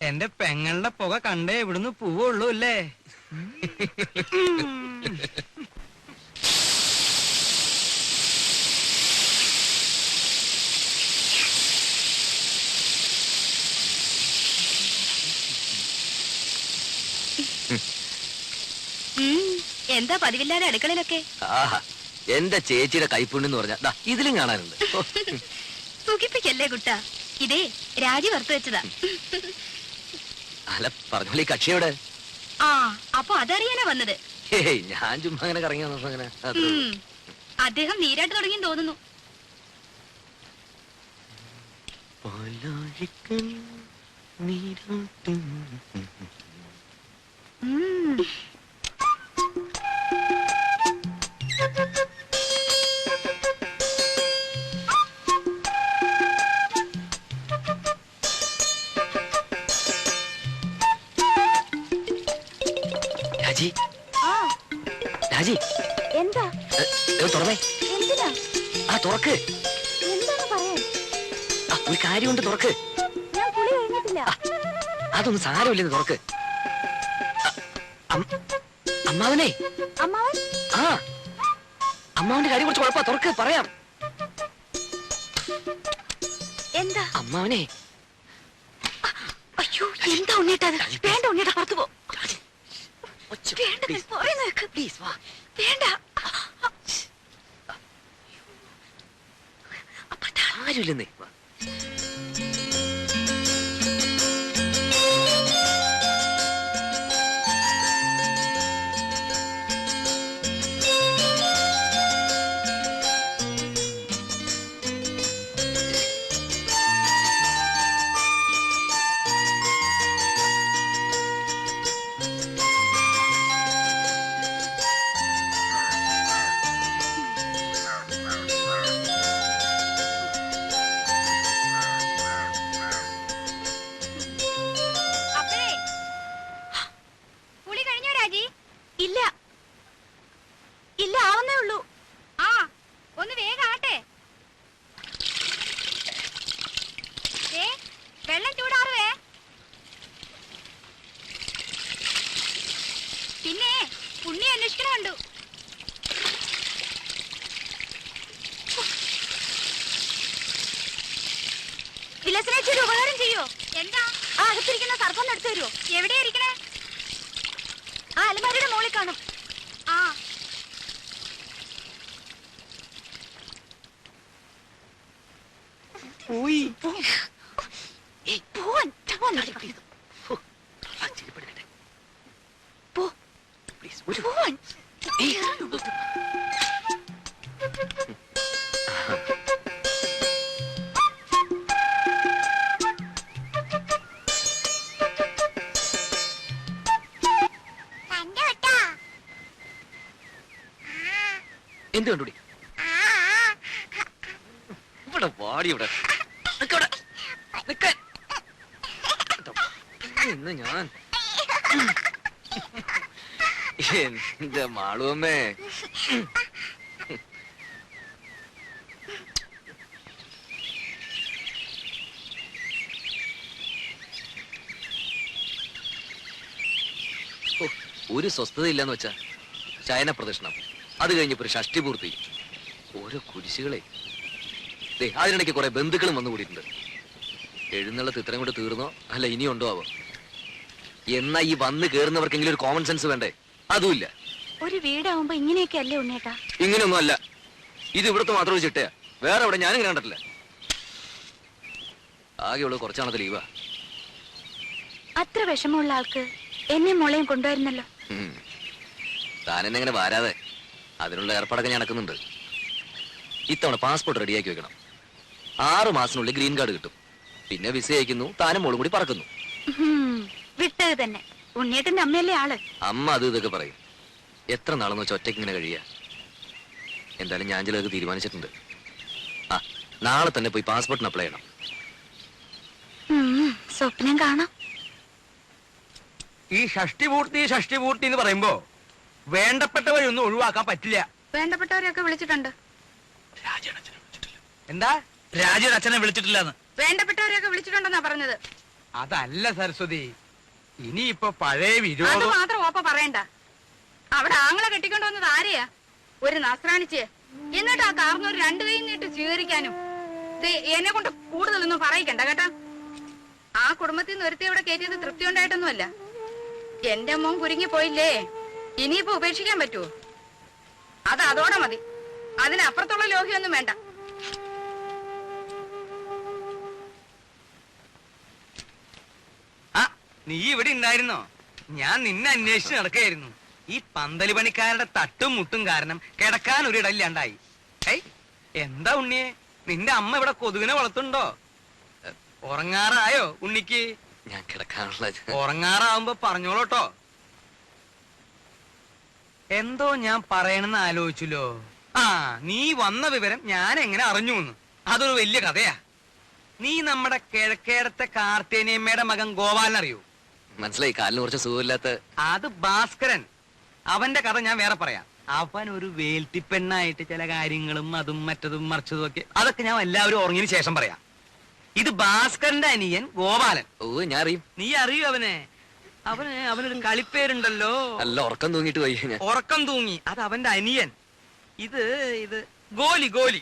എന്റെ പെങ്ങളുടെ പുക കണ്ടേ ഇവിടുന്ന് പോവുള്ളൂ അല്ലേ? എന്താ പതിവില്ലാതെ അടുക്കളയിലൊക്കെ? എന്റെ ചേച്ചിയുടെ കൈപ്പുണ്ണെന്ന് പറഞ്ഞാ ഇതിലും കാണാനുണ്ട്. സുഖിപ്പിക്കല്ലേ കുട്ട, ഇതേ രാജി വറുത്തു വെച്ചതാ. അല്ല പറഞ്ഞോളി, കക്ഷിയോടെ? ആ അപ്പൊ അതറിയാനാ വന്നത്? ഞാൻ ചുമ്മാ അങ്ങനെ കറങ്ങി വന്നപ്പോ അങ്ങനെ. അദ്ദേഹം നീരാട്ട് തുടങ്ങി തോന്നുന്നു. രാജി, രാജി, എന്താ തുറന്നേ. എന്തിനാ? ആ തുറക്ക്. എന്താണ് പറയാൻ? ഒരു കാര്യമുണ്ട്, തുറക്ക്. ഞാൻ കുളി കഴിഞ്ഞിട്ടില്ല. അതൊന്നും സാരമില്ലെന്ന് തുറക്ക്. അമ്മാവനെ. അമ്മാവൻ? ആ അമ്മാവന്റെ കാര്യം കുറച്ച് കുഴപ്പാ, തുറക്ക്, പറയാം. എന്താ? അമ്മാവനെ. അയ്യോ എന്താ ഉണ്ണിട്ടത്? വേണ്ട ഉണ്ണിട്ട, പുറത്തു പോ. വേണ്ട. ആരുമില്ലെന്നേ. ഇല്ല ഇല്ല, ആവുന്നേ ഉള്ളൂ. ആ ഒന്ന് വേഗം ആട്ടെ. വെള്ളം ചൂടാറുവേ. പിന്നെ ഉണ്ണി അന്വേഷിക്കണ കണ്ടു. വിലാസിനേച്ചി ഒരു ഉപകാരം ചെയ്യോ? എന്താ? ആ അകത്തിരിക്കുന്ന സർപ്പം എടുത്തു തരുമോ? എവിടെയാ ഇരിക്കണേ? ആ അലമാരിയുടെ മുകളിൽ കാണും. ആ എന്ത് കണ്ടുപിടി? ഇവിടെ വാടി, ഇവിടെ ഇന്ന് ഞാൻ എന്റെ മാളുവമ്മേ. ഒരു സ്വസ്ഥതയില്ലെന്ന് വെച്ചാ ശയന പ്രദക്ഷിണം, അത് കഴിഞ്ഞപ്പോ ഒരു ഷഷ്ടി പൂർത്തി, ഓരോ കുരിശുകളെ. അതിനിടയ്ക്ക് കുറെ ബന്ധുക്കളും വന്നു കൂടിയിട്ടുണ്ട്. എഴുന്നള്ളത്ത് ഇത്രയും കൊണ്ട് തീർന്നോ അല്ല ഇനിയുണ്ടോ ആവോ? എന്നാ ഈ വന്ന് കേറുന്നവർക്കെങ്കിലും ഒരു കോമൺ സെൻസ് വേണ്ടേ? അതുമില്ല. ഒരു വീടാവുമ്പോ ഇങ്ങനെയൊക്കെ അല്ലേ ഉണ്ണേട്ടാ? ഇങ്ങനെയൊന്നും അല്ല. ഇത് ഇവിടുത്തെ മാത്രം ഒരു ചിട്ടയാ, വേറെ എവിടെ ഞാനിങ്ങനെ കണ്ടിട്ടില്ല. ആകെയുള്ളത് കുറച്ചാണത്തെ ലീവാ. അത്ര വിഷമമുള്ള ആൾക്ക് എന്നെ മോളെയും കൊണ്ടുവരുന്നല്ലോ. താനെന്നെ ഇങ്ങനെ വരാതെ അതിനുള്ള ഏർപ്പാടൊക്കെ ഞാൻ നടക്കുന്നുണ്ട്. ഇത്തവണ പാസ്പോർട്ട് റെഡിയാക്കി വെക്കണം. 6 മാസത്തിനുള്ളിൽ ഗ്രീൻ കാർഡ് കിട്ടും. പിന്നെ വിസ അയക്കുന്നു, താനും മോളും കൂടി പറക്കുന്നു. വിട്ടത് തന്നെ. ഉണ്ണിയേട്ടന്റെ അമ്മയല്ലേ ആള്. അമ്മ അത് ഇതൊക്കെ പറയും. എത്ര നാളെന്ന് വെച്ചാൽ ഒറ്റയ്ക്ക് ഇങ്ങനെ കഴിയാ. എന്തായാലും ഞാൻ ചിലതൊക്കെ തീരുമാനിച്ചിട്ടുണ്ട്. ആ നാളെ തന്നെ പോയി പാസ്പോർട്ടിന് അപ്ലൈ ചെയ്യണം. സ്വപ്നം കാണാം. ഈ ഷഷ്ടിപൂർത്തി എന്ന് പറയുമ്പോ വേണ്ടപ്പെട്ടവരൊന്നും ഒഴിവാക്കാൻ പറ്റില്ല. വേണ്ടപ്പെട്ടവരെയൊക്കെ വിളിച്ചിട്ടുണ്ട്. എന്താ? രാജയുടെ അച്ഛനെ വിളിച്ചിട്ടില്ലെന്ന്. വേണ്ടപ്പെട്ടവരെയൊക്കെ വിളിച്ചിട്ടുണ്ടെന്നാ പറഞ്ഞത്. അതല്ല സരസ്വതി, ഇനിയിപ്പൊ പഴയ അത് വിരോധം മാത്രം ഓപ്പ പറയണ്ട. അവിടെ ആങ്ങളെ കെട്ടിക്കൊണ്ടുവന്നത് ആരെയാ? ഒരു നസ്രാണിച്ച്. എന്നിട്ട് ആ കാർന്നൊരു 2 കൈ നീട്ട് സ്വീകരിക്കാനും. എന്നെ കൊണ്ട് കൂടുതലൊന്നും പറയിക്കണ്ട കേട്ടാ. ആ കുടുംബത്തിൽ നിന്ന് ഒരുത്തി ഇവിടെ കയറ്റിയത് തൃപ്തി ഉണ്ടായിട്ടൊന്നുമല്ല. എന്റെ മോൻ കുരുങ്ങി പോയില്ലേ, ഇനിയിപ്പോ ഉപേക്ഷിക്കാൻ പറ്റുമോ? അത് അതോടെ മതി. അതിനപ്പുറത്തുള്ള ലോഹ്യൊന്നും വേണ്ട. ആ നീ ഇവിടെ ഉണ്ടായിരുന്നോ? ഞാൻ നിന്നെ അന്വേഷിച്ച് നടക്കായിരുന്നു. ഈ പന്തല് പണിക്കാരുടെ തട്ടും മുട്ടും കാരണം കിടക്കാൻ ഒരു ഇടയില്ലാണ്ടായി. എന്താ ഉണ്ണിയെ, നിന്റെ അമ്മ ഇവിടെ കൊതുകിനെ വളർത്തുണ്ടോ? ഉറങ്ങാറായോ ഉണ്ണിക്ക്? ഞാൻ കിടക്കാനുള്ള ഉറങ്ങാറാവുമ്പോ പറഞ്ഞോളൂട്ടോ. എന്തോ ഞാൻ പറയണെന്ന് ആലോചിച്ചല്ലോ. ആ നീ വന്ന വിവരം ഞാൻ എങ്ങനെ അറിഞ്ഞുന്ന്? അതൊരു വലിയ കഥയാ. നീ നമ്മുടെ കിഴക്കേടത്തെ കാർത്തേനിയമ്മയുടെ മകൻ ഗോപാലനറിയോ? മനസ്സിലായി. കാലിന് കുറച്ച് സുഖമില്ലാത്ത. അത് ഭാസ്കരൻ. അവന്റെ കഥ ഞാൻ വേറെ പറയാം. അവൻ ഒരു വേൽത്തിപ്പെണ്ണായിട്ട് ചില കാര്യങ്ങളും അതും മറ്റതും മറിച്ചതും ഒക്കെ, അതൊക്കെ ഞാൻ എല്ലാവരും ഉറങ്ങിയതിന് ശേഷം പറയാം. ഇത് ഭാസ്കരന്റെ അനിയൻ ഗോപാലൻ. ഓ ഞാൻ അറിയും. നീ അറിയൂ അവനെ? അവനൊരു കളിപ്പേരുണ്ടല്ലോ. നല്ല ഉറക്കം തൂങ്ങിട്ട് പോയി. ഉറക്കം തൂങ്ങി. അത് അവന്റെ അനിയൻ. ഇത് ഗോലി.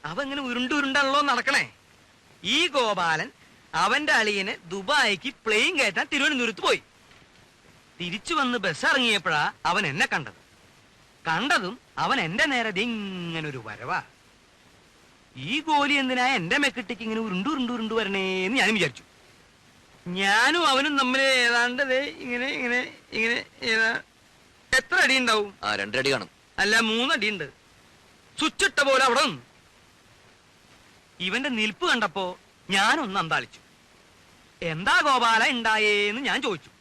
അവ ഇങ്ങനെ ഉരുണ്ടാണല്ലോ നടക്കണേ. ഈ ഗോപാലൻ അവന്റെ അളിയനെ ദുബായിക്ക് പ്ലെയിൻ കയറ്റാൻ തിരുവനന്തപുരത്ത് പോയി. തിരിച്ചു വന്ന് ബസ് ഇറങ്ങിയപ്പോഴാ അവൻ എന്നെ കണ്ടതും അവൻ എന്റെ നേരെ ഇങ്ങനെ ഒരു വരവാ. ഈ ഗോലി എന്തിനാ എന്റെ മെക്കിട്ടേക്ക് ഇങ്ങനെ ഉരുണ്ടു വരണേന്ന് ഞാനും വിചാരിച്ചു. ഞാനും അവനും തമ്മിൽ ഏതാണ്ട് ഇങ്ങനെ എത്ര അടി ഉണ്ടാവും? 2 അടി കാണും. അല്ല 3 അടിയുണ്ട്. സ്വിച്ചിട്ട പോലെ അവിടെ നിന്ന്. ഇവന്റെ നിൽപ്പ് കണ്ടപ്പോ ഞാനൊന്ന് അന്താളിച്ചു. എന്താ ഗോപാല ഉണ്ടായേന്ന് ഞാൻ ചോദിച്ചു.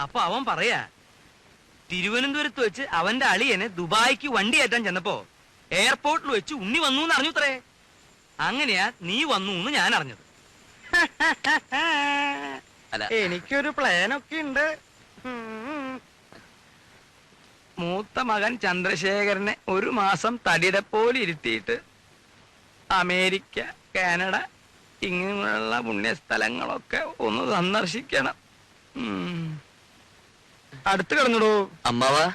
അപ്പൊ അവൻ പറയാ, തിരുവനന്തപുരത്ത് വെച്ച് അവന്റെ അളിയനെ ദുബായിക്ക് വണ്ടി കയറ്റാൻ ചെന്നപ്പോ എയർപോർട്ടിൽ വെച്ച് ഉണ്ണി വന്നു എന്ന് അറിഞ്ഞുത്രേ. അങ്ങനെയാ നീ വന്നു എന്ന് ഞാൻ അറിഞ്ഞത്. അല്ല എനിക്കൊരു പ്ലാനൊക്കെ ഉണ്ട്. മൂത്ത മകൻ ചന്ദ്രശേഖരനെ ഒരു മാസം തടിയുടെ പോലെ ഇരുത്തിയിട്ട് അമേരിക്ക, കാനഡ ഇങ്ങനെയുള്ള പുണ്യസ്ഥലങ്ങളൊക്കെ ഒന്ന് സന്ദർശിക്കണം. അടുത്ത് കിടന്നിടൂ. അമ്മാവാ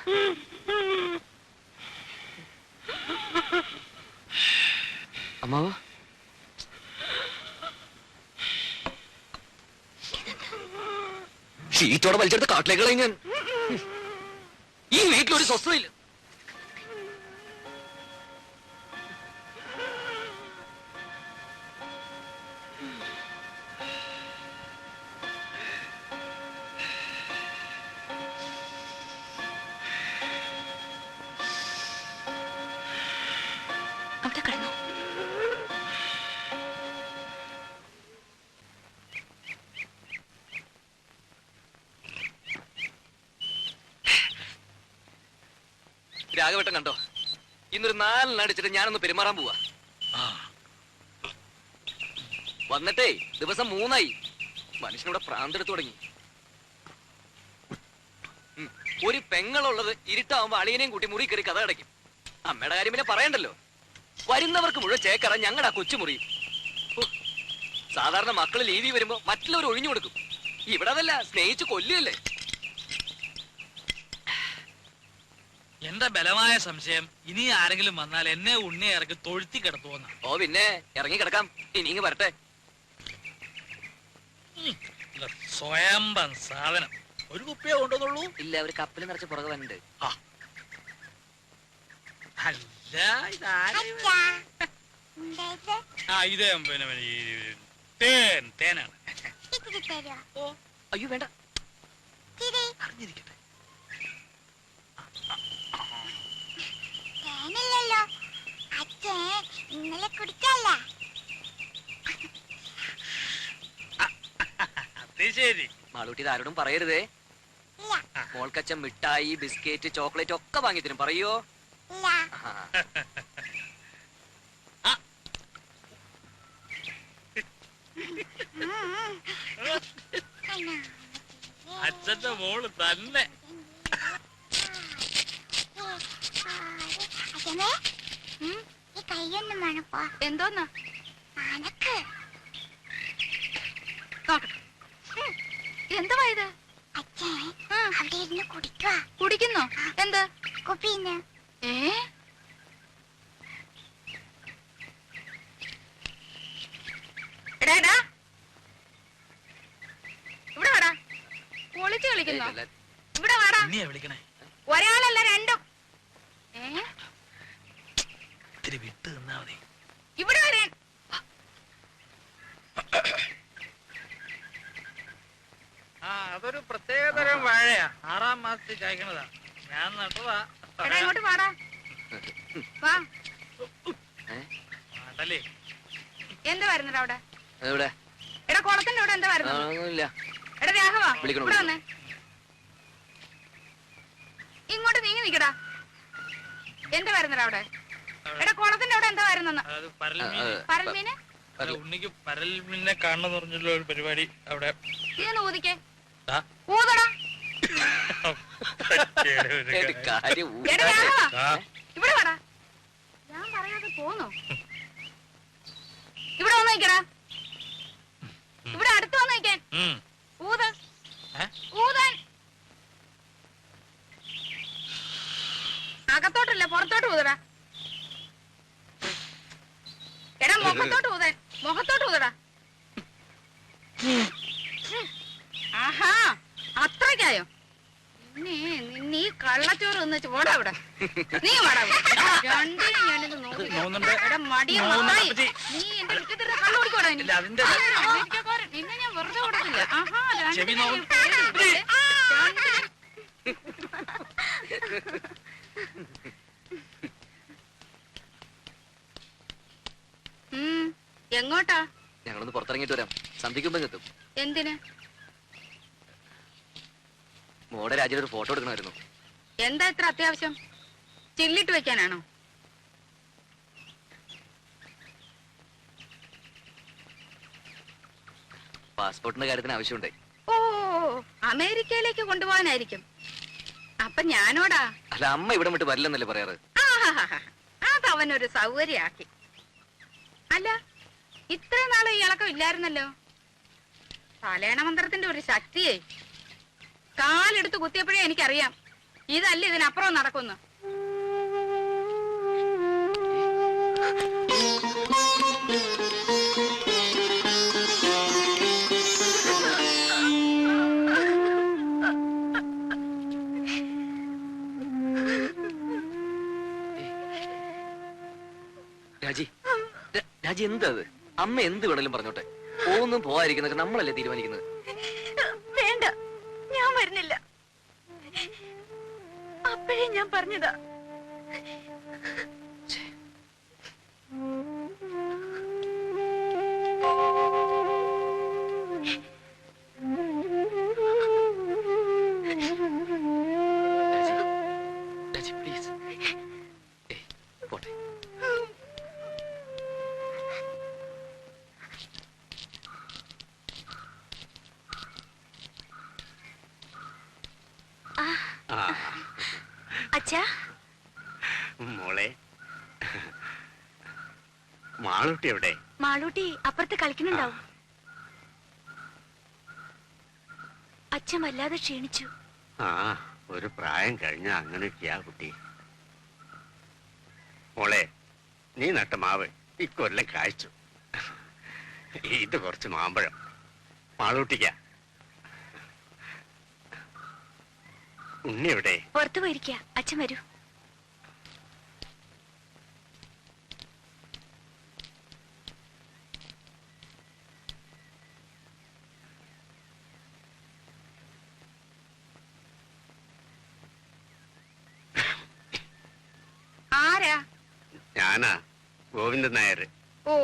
അമ്മാവാ ഷീറ്റോടെ വലിച്ചെടുത്ത് കാട്ടിലേക്ക് കളയും ഞാൻ. ഈ വീട്ടിലൊരു സ്വസ്ഥതയില്ല. അവിടെ കിടന്നു. രാഘവട്ടം കണ്ടോ? ഇന്നൊരു 4 അടിച്ചിട്ട് ഞാനൊന്ന് പെരുമാറാൻ പോവാ. വന്നിട്ടേ ദിവസം 3 മനുഷ്യനോട് പ്രാന്തെടുത്തു തുടങ്ങി. ഒരു പെങ്ങളുള്ളത് ഇരുട്ടാവുമ്പോ അളിയനെയും കൂട്ടി മുറി കയറി കഥ അടയ്ക്കും. അമ്മയുടെ കാര്യം പിന്നെ പറയണ്ടല്ലോ. വരുന്നവർക്ക് മുഴുവൻ ചേക്കറ ഞങ്ങളുടെ ആ കൊച്ചുമുറി. സാധാരണ മക്കള് ലീവി വരുമ്പോ മറ്റുള്ളവർ ഒഴിഞ്ഞു കൊടുക്കും. ഇവിടെ അതല്ല, സ്നേഹിച്ച് കൊല്ലുകയല്ലേ. എന്റെ ബലമായ സംശയം ഇനി ആരെങ്കിലും വന്നാൽ എന്നെ ഉണ്ണിയെ ഇറക്കി തൊഴുത്തി കിടത്തുവന്ന. ഓ പിന്നെ ഇറങ്ങി കിടക്കാം. ഇനി വരട്ടെ. സ്വയംഭം സാധനം. ഒരു കുപ്പിയെ കൊണ്ടുവന്നുള്ളൂ. ഇല്ല, ഒരു കപ്പിൽ നിറച്ച് പുറകെ വന്നിട്ട്. അല്ല ഇതാരും ഇത് പിന്നെ തേനാണ്. അയ്യോ വേണ്ട, അറിഞ്ഞിരിക്കട്ടെ. തേനില്ലല്ലോ അച്ഛൻ ഇന്നലെ കുടിച്ചല്ല. അത് ശരി. മാളൂട്ടി ഇത് ആരോടും പറയരുതേ. മോൾക്കച്ഛൻ മിഠായി, ബിസ്ക്കറ്റ്, ചോക്ലേറ്റ് ഒക്കെ വാങ്ങി തരും. പറയോ? അച്ഛന്റെ മോള് തന്നെ. ഈ കൈയൊന്നും വേണപ്പോ. എന്തോന്നാ അനക്ക് എന്തുവാ ഇത്? അച്ഛൻ അവിടെ ഇരുന്ന് കുടിക്കുക. കുടിക്കുന്നോ? എന്ത് കുപ്പിന്ന്? എടാ ഇവിടെ വാടാ. പൊളിച്ച് കളിക്കുന്നോ? ഇവിടെ വാടാ. വിളിക്കണേ. ഒരാളല്ല രണ്ടും. ഇത്തിരി വിട്ട് നിന്നാ മതി. ഇവിടെ വരാൻ. അതൊരു പ്രത്യേകതരം വാഴയാ. 6ാം മാസത്തിൽ കായ്ക്കണതാ. ഞാൻ നട്ടതാ. എടാ ഇങ്ങോട്ട് വാടാ. വാ. നാട്ടല്ലേ. എന്താ വരുന്നത് അവിടെ? എവിടെ? എടാ കുളത്തിന്റെ അവിടെ എന്താ വരുന്നത്? എടാ രാഘവ ഇവിടെ വന്നേ. ഇങ്ങോട്ട് നീങ്ങി നിക്കടാ. എന്താ വരുന്നത് അവിടെ? എടാ കുളത്തിന്റെ അവിടെ എന്താ വരുന്നെന്ന്? പരൽമീന്. ഉണ്ണിക്ക് പരൽമീനെ കാണണമെന്ന് പറഞ്ഞുള്ള ഒരു പരിപാടി അവിടെ. ഇതൊന്ന് ഊതിക്കേ. ഊതടാ. എടാ രാഘവ ഇവിടെ വാടാ. ഞാൻ പറയാതെ പോന്നോ? ഇവിടെ വന്ന് നിക്കടാ. ഇവിടെ അടുത്ത് വന്ന് നിക്കാൻ. ഊത ഊതാൻ. അകത്തോട്ടല്ല പുറത്തോട്ട് ഊതടാ. എടാ മുഖത്തോട്ട് ഊതാൻ. മുഖത്തോട്ട് ഊതടാ. ആഹാ അത്രയ്ക്കായോ? നീ കള്ളച്ചോറ് ഒന്ന് പോടാ ഇവിടെ. നീ വാടാ. രണ്ടിനും ഞാനിത് നോക്കി. എടാ മടിയ നീ എന്റെ മുറ്റത്തിട്ട് കള്ളു കുടിക്കോടാ. നിന്നെ ഞാൻ വെറുതെ കൊടുക്കില്ല. ആഹാ എങ്ങോട്ടാ? ഞങ്ങളൊന്ന് പുറത്തിറങ്ങിട്ട് വരാം. സന്ധിക്കുമ്പോ എത്തും. എന്തിന്? മോടെ രാജ്യത്ത് ഒരു ഫോട്ടോ എടുക്കണമായിരുന്നു. എന്താ ഇത്ര അത്യാവശ്യം? ചില്ലിട്ട് വെക്കാനാണോ? പാസ്പോർട്ടിന്റെ കാര്യത്തിന് ആവശ്യമുണ്ടേ. ഓ അമേരിക്കയിലേക്ക് കൊണ്ടുപോകാനായിരിക്കും. അപ്പൊ ഞാനോടാ? അല്ല അമ്മ ഇവിടെ വിട്ട് വരില്ലെന്നല്ലേ പറയാറ്? അതവനൊരു സൗകര്യാക്കി. അല്ല, ഇത്ര നാളെ ഈ ഇളക്കം ഇല്ലായിരുന്നല്ലോ. തലേണ മന്ത്രത്തിന്റെ ഒരു ശക്തിയെ കാലെടുത്ത് കുത്തിയപ്പോഴേ എനിക്കറിയാം ഇതല്ല ഇതിനപ്പുറം നടക്കുന്നു. രാജി എന്താ അത്? അമ്മ എന്ത് വേണേലും പറഞ്ഞോട്ടെ. ഒന്നും പോവാതിരിക്കുന്നൊക്കെ നമ്മളല്ലേ തീരുമാനിക്കുന്നത്. വേണ്ട, ഞാൻ വരുന്നില്ല. അപ്പോഴേ ഞാൻ പറഞ്ഞതാ. പ്ലീസ് പോട്ടെ. അച്ഛാ, മോളെ, മാളൂട്ടി എവിടെ? മാളൂട്ടി അപ്പുറത്ത് കളിക്കുന്നുണ്ടാവും. അച്ഛൻ വല്ലാതെ ക്ഷീണിച്ചു. ആ, ഒരു പ്രായം കഴിഞ്ഞ അങ്ങനെയൊക്കെയാ കുട്ടി. മോളെ, നീ നട്ട മാവ് ഇക്കൊല്ലം കായ്ച്ചു. ഇത് കുറച്ച് മാമ്പഴം മാളൂട്ടിക്ക. ഉണ്ണി എവിടെ? പുറത്തു പോയിരിക്ക. അച്ഛൻ വരൂ. ആരാ? ഞാനാ, ഗോവിന്ദൻ നായർ. ഓ,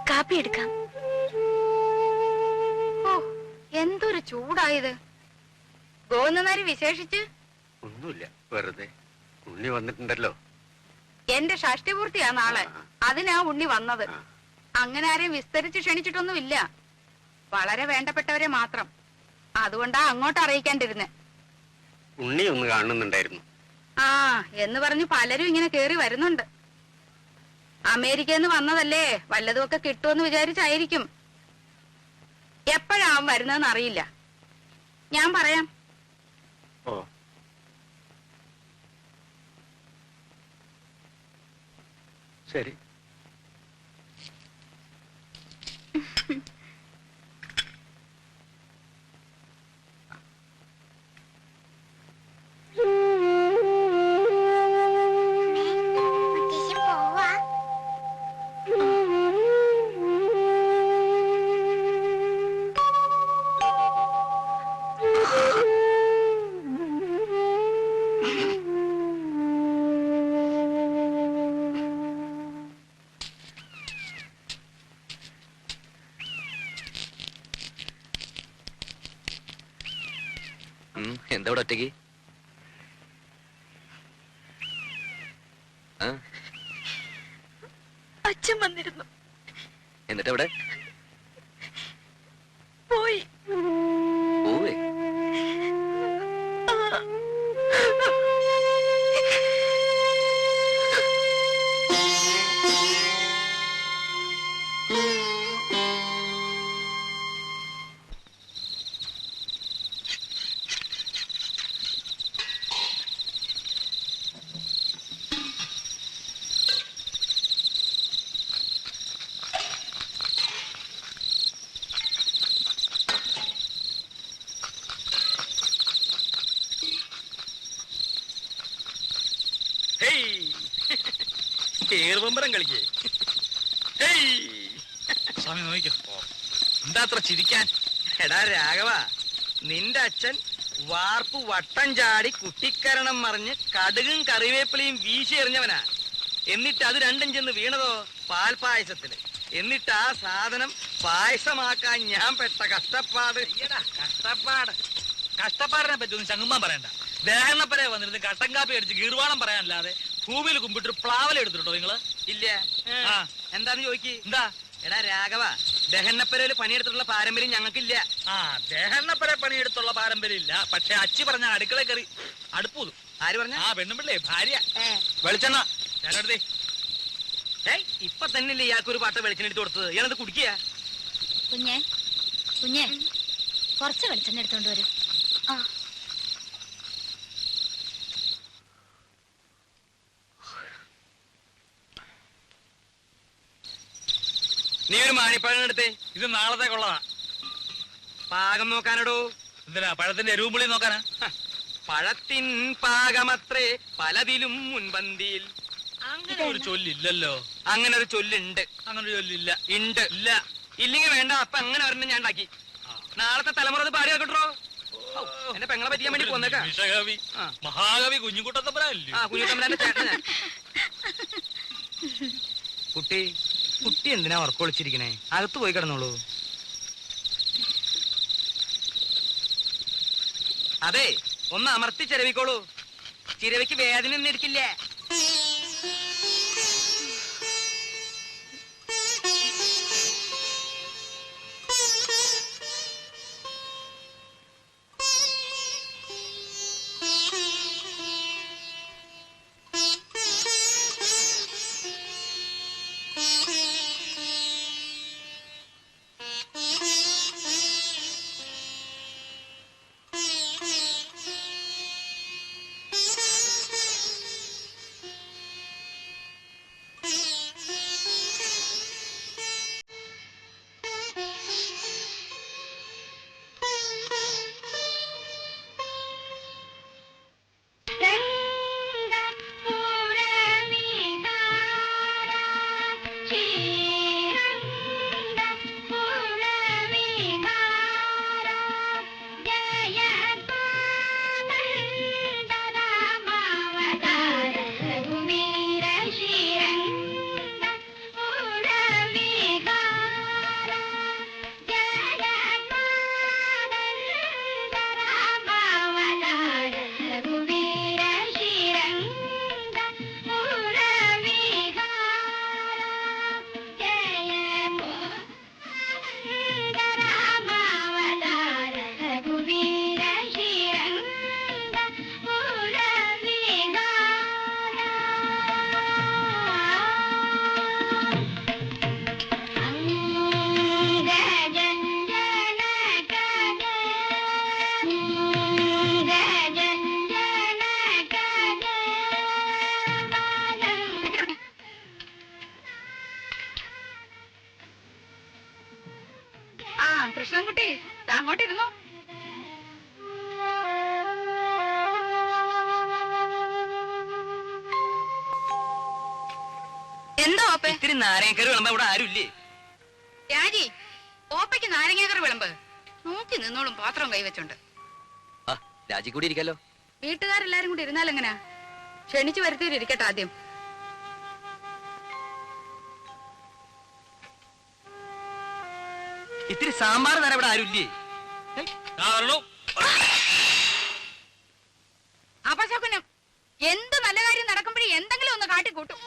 കാപ്പി എടുക്കാം. ഓ, എന്തൊരു ചൂടായത്. ഗോവിന്ദനാരി വിശേഷിച്ച് ഒന്നുമില്ല, വെറുതെ. ഉണ്ണി വന്നിട്ടുണ്ടല്ലോ. എന്റെ ഷഷ്ടിപൂർത്തിയാ നാളെ. അതിനാ ഉണ്ണി വന്നത്. അങ്ങനെ ആരെയും വിസ്തരിച്ച് ക്ഷണിച്ചിട്ടൊന്നുമില്ല. വളരെ വേണ്ടപ്പെട്ടവരെ മാത്രം. അതുകൊണ്ടാ അങ്ങോട്ട് അറിയിക്കാണ്ടിരുന്നെ. ഉണ്ണി ഒന്ന് കാണുന്നുണ്ടായിരുന്നു. ആ, എന്ന് പറഞ്ഞു പലരും ഇങ്ങനെ കേറി വരുന്നുണ്ട്. അമേരിക്കന്ന് വന്നതല്ലേ, വല്ലതുമൊക്കെ കിട്ടുമെന്ന് വിചാരിച്ചായിരിക്കും. എപ്പോഴാവും വരുന്നതെന്ന് അറിയില്ല. ഞാൻ പറയാം. ഓ, ശരി. മുത്തശ്ശി പോവാ. എന്താ ഇവിടെ ഒറ്റയ്ക്ക്? അച്ഛൻ വന്നിരുന്നു. എന്നിട്ട് എവിടെ പോയി. പോവേ? ഏറുപമ്പരം കളിക്കേ. സ്വാമി നോക്കിക്കോ. എന്താ അത്ര ചിരിക്കാൻ? എടാ രാഘവ, നിന്റെ അച്ഛൻ വാർപ്പ് വട്ടം ചാടി കുട്ടിക്കരണം മറിഞ്ഞ് കടുകും കറിവേപ്പിലയും വീശി എറിഞ്ഞവനാ. എന്നിട്ട് അത് രണ്ടും ചെന്ന് വീണതോ പാൽപായസത്തില്. എന്നിട്ട് ആ സാധനം പായസമാക്കാൻ ഞാൻ പെട്ട കഷ്ടപ്പാട്. കഷ്ടപ്പാടിനെ പറ്റി ഒന്നും ചങ്ങുമ്പാൻ പറയണ്ട. ദേഹണ്ണപ്പരെ വന്നിരുന്ന് കട്ടൻ കാപ്പി അടിച്ച് ഗീർവാണം പറയാനല്ലാതെ ഭൂമിയിൽ കുമ്പിട്ട് പ്ലാവല എടുത്തിട്ടോ നിങ്ങള്? ഇല്ല. ആ എന്താന്ന് ചോദിക്ക്. എന്താ? എടാ രാഘവ, ദഹന്നപ്പരയില് പണിയെടുത്തിട്ടുള്ള പാരമ്പര്യം ഞങ്ങൾക്കില്ല. ആ ദേഹണ്ണപ്പരെ പണിയെടുത്തുള്ള പാരമ്പര്യം ഇല്ല. പക്ഷെ അച്ചി പറഞ്ഞ അടുക്കള കയറി അടുപ്പൂതും. ആര് പറഞ്ഞ? ആ പെണ്ണുമ്പിള്ളേ ഭാര്യ. വെളിച്ചെണ്ണ ഞാനെടുത്തേ. ഇപ്പൊ തന്നെയല്ലേ ഇയാൾക്കൊരു പാട്ട വെളിച്ചെണ്ണ എടുത്ത് കൊടുത്തത്. ഇയാളത് കുടിക്കുക. കുഞ്ഞെ കുഞ്ഞെ കുറച്ച് വെളിച്ചെണ്ണ എടുത്തോണ്ട് വരും. ആ നീ ഒരു മാണിപ്പഴം എടുത്തേ. ഇത് നാളത്തേക്കുള്ളതാ. പാകം നോക്കാനടോ. എന്തിനാ? പഴത്തിന്റെ എരിവും പുളി നോക്കാനാ? പഴത്തിൻ പാകമത്രേ പലതിലും മുൻപന്തിയിൽ. അങ്ങനെ ഒരു ചൊല്ലില്ലല്ലോ. അങ്ങനെ ഒരു ചൊല്ലുണ്ട്. അങ്ങനെ ഒരു ചൊല്ലില്ല. ഉണ്ട്. ഇല്ല. ഇല്ലെങ്കിൽ വേണ്ട. അപ്പൊ അങ്ങനെ ഒരെണ്ണം ഞാൻ ഉണ്ടാക്കി. നാളത്തെ തലമുറ അത് പാടി വെക്കട്ടോ. എന്നെ പെങ്ങളെ പറ്റിയാൻ വേണ്ടി പോന്നേക്കാം. നിമിഷകവി, മഹാകവി കുഞ്ഞുകുട്ടത്തമ്പലല്ലേ? ആ കുഞ്ഞുട്ടമ്പലാന്റെ ചേട്ടനാ. കുട്ടി കുട്ടി എന്തിനാ ഉറക്കൊളിച്ചിരിക്കണേ? അകത്ത് പോയി കിടന്നോളൂ. അതെ, ഒന്ന് അമർത്തി ചിരവിക്കോളൂ. ചിരവിക്ക് വേദന ഒന്നും എടുക്കില്ലേ. കൃഷ്ണൻകുട്ടി അങ്ങോട്ടിരുന്നു. എന്തോ ഓപ്പേ? ഇത്തിരി നാരങ്ങക്കറി വിളമ്പ ഇവിടെ ആരുമില്ലേ? രാജി, ഓപ്പയ്ക്ക് നാരങ്ങാക്കറി വിളമ്പ്. നോക്കി നിന്നോളും പാത്രം കൈവച്ചോണ്ട്. രാജി കൂടി ഇരിക്കാലോ. വീട്ടുകാരെല്ലാരും കൂടി ഇരുന്നാലെങ്ങനാ? ക്ഷണിച്ചു വരുത്തിയിട്ടിരിക്കട്ടെ ആദ്യം. ഇത്തിരി സാമ്പാർ തരാൻ ഇവിടെ ആരുമില്ലേ? അപശകുനം. എന്ത് നല്ല കാര്യം നടക്കുമ്പോഴേ എന്തെങ്കിലും ഒന്ന് കാട്ടിക്കൂട്ടും.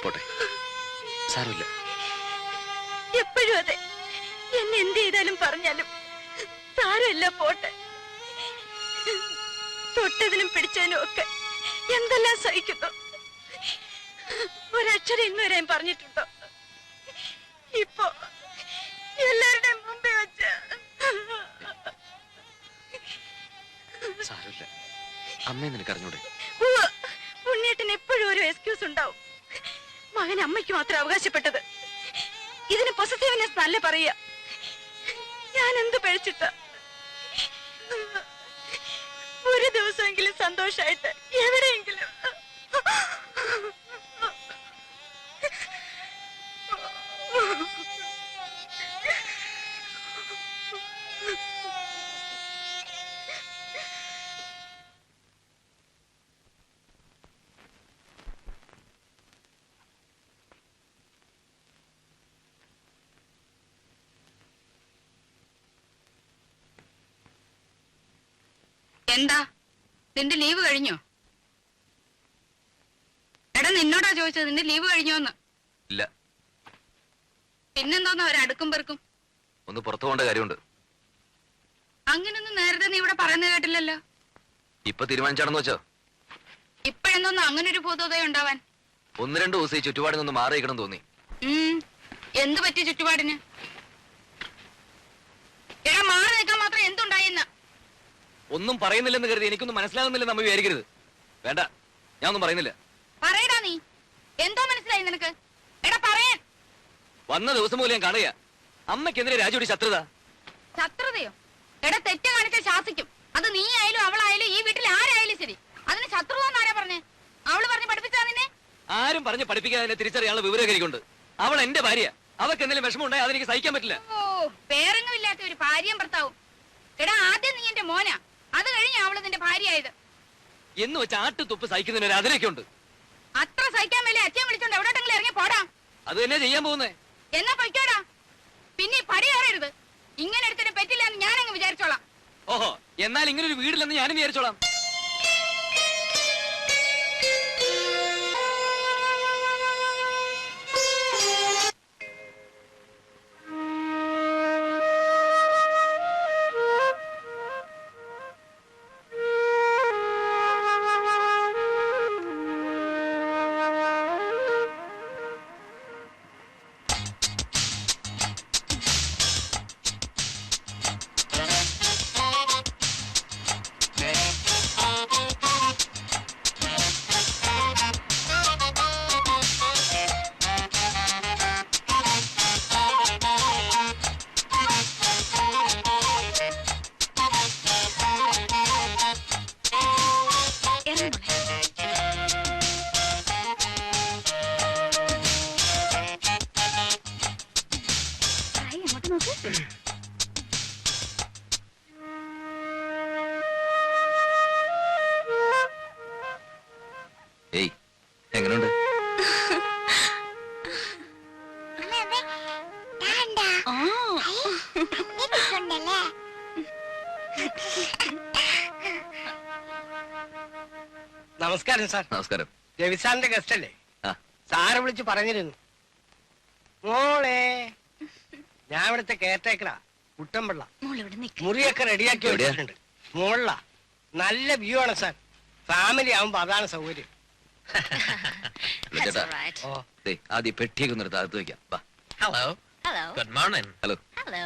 പോട്ടെ, സാരമില്ല. എപ്പോഴും അതെ. എന്നെ എന്ത് ചെയ്താലും പറഞ്ഞാലും സാരമില്ല, പോട്ടെ. തൊട്ടതിനും പിടിച്ചതിനും ഒക്കെ എന്തെല്ലാം സഹിക്കുന്നു. ഒരക്ഷരം ഇന്നുവരെയും പറഞ്ഞിട്ടുണ്ടോ? ഇപ്പൊ എല്ലാവരുടെയും മുമ്പേ വെച്ച് സാരമില്ല. അമ്മയെ നിനക്ക് അറിഞ്ഞൂടെ? ഉണ്ണിയേട്ടന് എപ്പോഴും ഒരു എക്സ്ക്യൂസ് ഉണ്ടാവും. മകൻ അമ്മയ്ക്ക് മാത്രം അവകാശപ്പെട്ടത്. ഇതിന് പൊസസീവ്നെസ് നല്ല പറയാ. ഞാൻ എന്ത് പഴിച്ചിട്ട? ഒരു ദിവസമെങ്കിലും സന്തോഷായിട്ട് എവിടെയെങ്കിലും. എന്താ നിന്റെ ലീവ് കഴിഞ്ഞോ? എടാ നിന്നോടാ ചോദിച്ചത് നിന്റെ ലീവ് കഴിഞ്ഞോന്ന്. ഇല്ല. പിന്നെന്തോന്ന് അവരടുക്കും പെറുക്കും? ഒന്ന് പുറത്തു പോകേണ്ട കാര്യമുണ്ട്. അങ്ങനൊന്നും നേരത്തെ നീ ഇവിടെ പറയുന്നത് കേട്ടില്ലല്ലോ. ഇപ്പൊ തീരുമാനിച്ചാണെന്ന് വെച്ചോ? ഇപ്പഴെന്തോന്ന് അങ്ങനെ ഒരു ഭൂതോദയം ഉണ്ടാവാൻ? 1-2 ദിവസം ഈ ചുറ്റുപാടിൽ നിന്ന് മാറിയിക്കണം തോന്നി. എന്ത് പറ്റി ചുറ്റുപാടിന്? എടാ മാറി നിൽക്കാൻ മാത്രം എന്തുണ്ടായെന്ന്? ഒന്നും പറയുന്നില്ലെന്ന് കരുതി എനിക്കൊന്നും മനസ്സിലാകുന്നില്ലെന്ന് അമ്മ വിചാരിക്കരുത്. വേണ്ട, ഞാൻ ഒന്നും പറയുന്നില്ല. പറയടാ നീ. എന്തോ മനസ്സിലായി നിനക്ക്? എടാ പറയാൻ. വന്ന ദിവസം പോലും ഞാൻ കാണുക അമ്മയ്ക്കെതിരെ രാജുവിടെ ശത്രുത. ശത്രുതയോ? എടാ തെറ്റ് കാണിച്ച ശാസിക്കും. അത് നീ ആയാലും അവളായാലും ഈ വീട്ടിൽ ആരായാലും ശരി. അതിന് ശത്രുത എന്നാരാ പറഞ്ഞേ? അവള് പറഞ്ഞ് പഠിപ്പിച്ചാ നിന്നെ? ആരും പറഞ്ഞ് പഠിപ്പിക്കാതെ തിരിച്ചറിയാനുള്ള വിവരം എനിക്കുണ്ട്. അവൾ എന്റെ ഭാര്യ. അവർക്ക് എന്തെങ്കിലും വിഷമം ഉണ്ടായി അതെനിക്ക് സഹിക്കാൻ പറ്റില്ല. ഓ, പേരെങ്ങും ഇല്ലാത്ത ഒരു ഭാര്യയും ഭർത്താവും. എടാ ആദ്യം നീ എന്റെ മോനാ, അത് കഴിഞ്ഞാ അവള് നിന്റെ ഭാര്യയായത്. എന്ന് വെച്ച് ആട്ടുതുപ്പ് സഹിക്കുന്നതിന് അതിലൊക്കെ ഉണ്ട്. അത്ര സഹിക്കാൻ മേലെ അച്ഛൻ വിളിച്ചോണ്ട് എവിടോട്ടെങ്കിലും ഇറങ്ങി പോടാ. അത് തന്നെ ചെയ്യാൻ പോകുന്നേ. എന്നാ പൊയ്ക്കോടാ. പിന്നെ പടി കയറരുത്. ഇങ്ങനെ എടുത്തിട്ട് പറ്റില്ല എന്ന് ഞാനങ്ങ് വിചാരിച്ചോളാം. ഓഹോ, എന്നാൽ ഇങ്ങനെ ഒരു വീടില്ലെന്ന് ഞാനും വിചാരിച്ചോളാം. ഏയ്, എങ്ങനെയുണ്ട്? നമസ്കാരം സാർ. നമസ്കാരം. രവിസാറിന്റെ ഗസ്റ്റ് അല്ലേ? ആ. സാറ് വിളിച്ച് പറഞ്ഞിരുന്നു. മോളെ, ഞാൻ ഇവിടുത്തെ കെയർടേക്കറാ, കുട്ടമ്പിള്ള. മുറിയൊക്കെ റെഡിയാക്കി വെച്ചിട്ടുണ്ട്. മോളിലാ. നല്ല വ്യൂ ആണ് സാർ. ഫാമിലി ആവുമ്പോ അതാണ് സൗകര്യം. ആദ്യം പെട്ടിയൊക്കെ നിർത്തി അകത്ത് വെക്കാം. Hello. Hello. Good morning. Hello. Hello.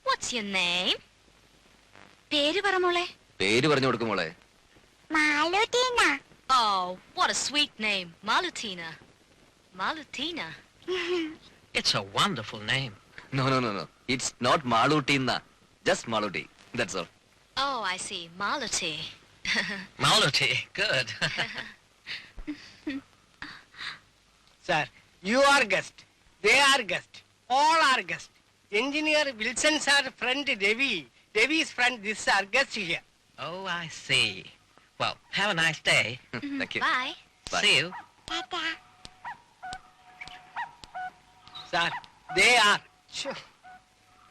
What's your name? പേര് പറ മോളെ. പേര് പറഞ്ഞു കൊടുക്കും മോളെ. മാലുട്ടീന. Oh, what a sweet name. Malutina. Malutina. It's a wonderful name. No. It's not Malutina. Just Maluti. That's all. Oh, I see. Maluti. Maluti. Good. Sir, you are guest, they are guest, all are guest. Engineer Wilson sir friend Ravi, Ravi's friend this are guest here. Oh, I see. Well, have a nice day. Thank you. Bye. See you. Tata. Sir, they are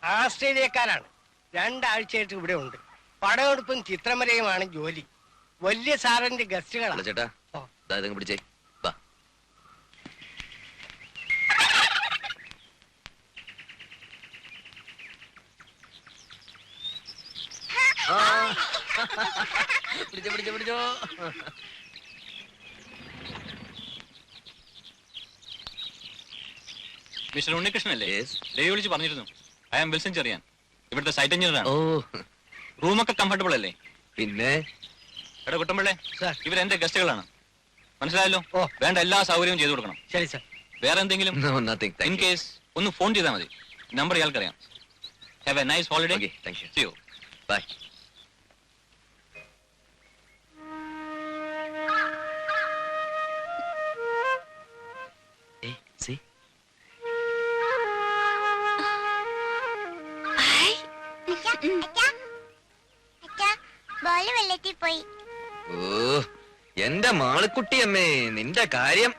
ആസ്ട്രേലിയക്കാരാണ്. 2 ആഴ്ചയായിട്ട് ഇവിടെ ഉണ്ട്. പടമെടുപ്പും ചിത്രമരയുമാണ് ജോലി. വലിയ സാറിന്റെ ഗസ്റ്റുകളാണ്. ചേട്ടാ, ഇതങ്ങ് പിടിച്ചേ. വാ. പിടിച്ചോ. മിസ്റ്റർ ഉണ്ണികൃഷ്ണൻ അല്ലേ? രവി വിളിച്ച് പറഞ്ഞിരുന്നു. ഐ ആം വിൽസൺ ചെറിയാൻ, ഇവിടുത്തെ സൈറ്റ് എഞ്ചിനീയർ ആണ്. റൂമൊക്കെ കംഫർട്ടബിൾ അല്ലേ? പിന്നെ എടാ കുട്ടമ്പിള്ളേ, ഇവരെന്റെ ഗസ്റ്റുകളാണ്, മനസ്സിലായല്ലോ? വേണ്ട എല്ലാ സൗകര്യവും ചെയ്തു കൊടുക്കണം. ശരി സാർ. വേറെ എന്തെങ്കിലും ഇൻ കേസ് ഒന്ന് ഫോൺ ചെയ്താൽ മതി. നമ്പർ ഇയാൾക്കറിയാം. Have a nice holiday. Thank you. See you. Bye. Ball വെള്ളത്തിൽ പോയി. ഓ എന്റെ മാളിക്കുട്ടിയമ്മേ, നിന്റെ കാര്യം.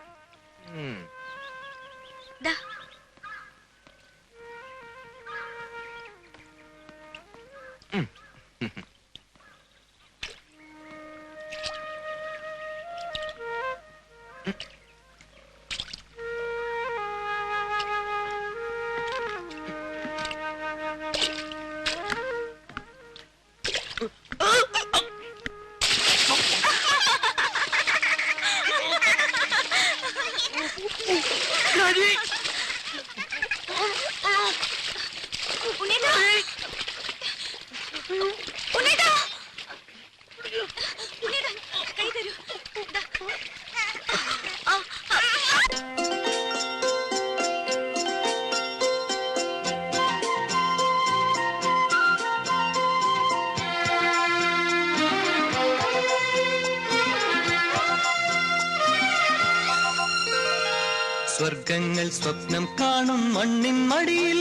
സ്വർഗങ്ങൾ സ്വപ്നം കാണും മണ്ണിൻ മടിയിൽ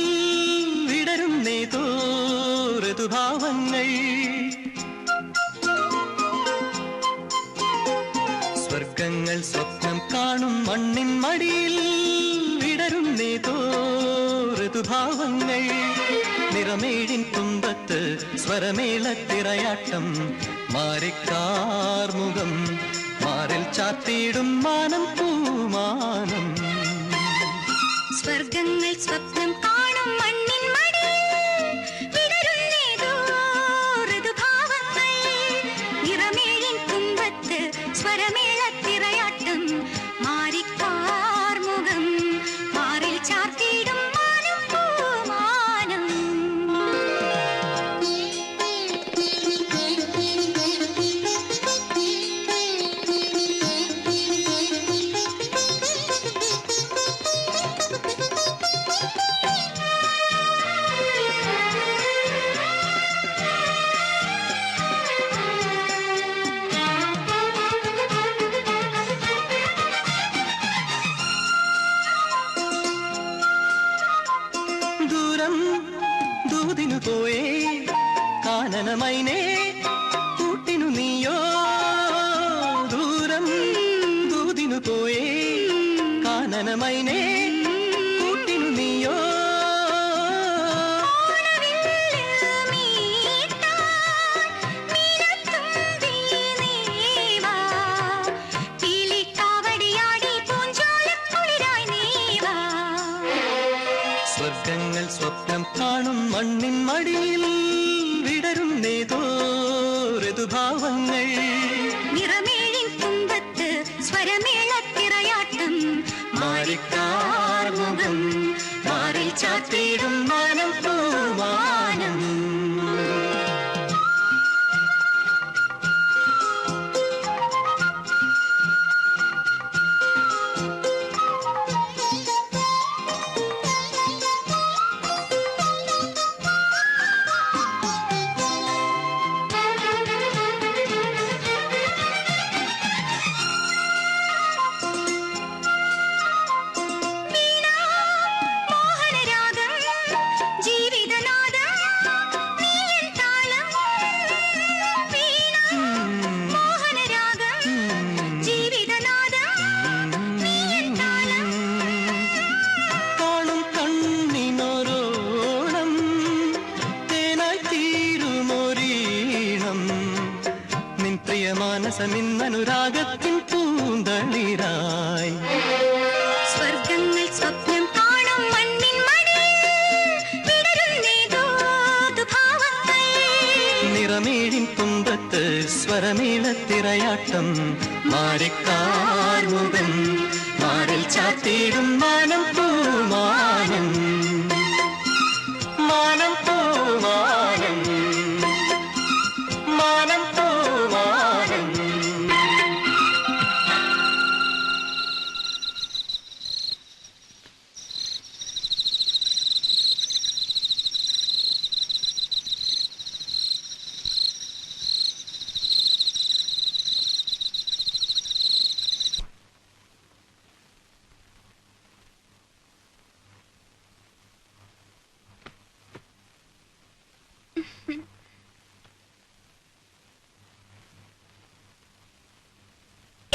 വിടരുന്നേതോ ഋതുഭാവങ്ങൾ. സ്വർഗങ്ങൾ സ്വപ്നം കാണും മണ്ണിൻ മടിയിൽ വിടരുന്നേതോ ഋതുഭാവങ്ങൾ. നിറമേഴിൻ തുമ്പത്ത് സ്വരമേളത്തിറയാട്ടം, മാറിക്കാർമുഖം മാറിൽ ചാത്തിയിടും മാനം പൂമാനം. സ്വർഗങ്ങൾ സ്വപ്നം കാണും മണ്ണിൻ മടിയിൽ വിടരുന്നേതോ ഋതുഭാവങ്ങൾ. നിറമേഴിൻ തുമ്പത്ത് സ്വരമേളത്തിറയാട്ടം, മാറിക്കാർമുഖം മാറിൽ ചാർത്തിയിടും മാനം പൂമാനം. ദൂരം ദൂതിനു പോയേ കാനനമൈനേ, കൂട്ടിനു നീയോ. ദൂരം ദൂതിനു പോയേ കാനനമൈനേ, കൂട്ടിനു നീയോ. സ്വർഗങ്ങൾ സ്വപ്നം കാണും മണ്ണിൻ മടിയിൽ വിടരുന്നേതോ ഋതുഭാവങ്ങൾ. നിറമേഴിൻ തുമ്പത്ത് സ്വരമേളത്തിറയാട്ടം, മാറിക്കാർമുഖം മാറിൽ ചാത്തിയിടും മാനം പൂമാനം. മാനസമിന്നനുരാഗത്തിൻ പൂന്തളിരായി. സ്വർഗങ്ങൾ സ്വപ്നം കാണും മണ്ണിൻ മടിയിൽ വിടരുന്നേതോ ഭാവങ്ങൾ. നിറമേഴിൻ തുമ്പത്ത് സ്വരമേളത്തിറയാട്ടം, മാറിക്കാർമുഖം മാറിൽ ചാത്തിയിടും മാനം പൂമാനം. മാനം പൂമാനം, മാനം പൂമാനം.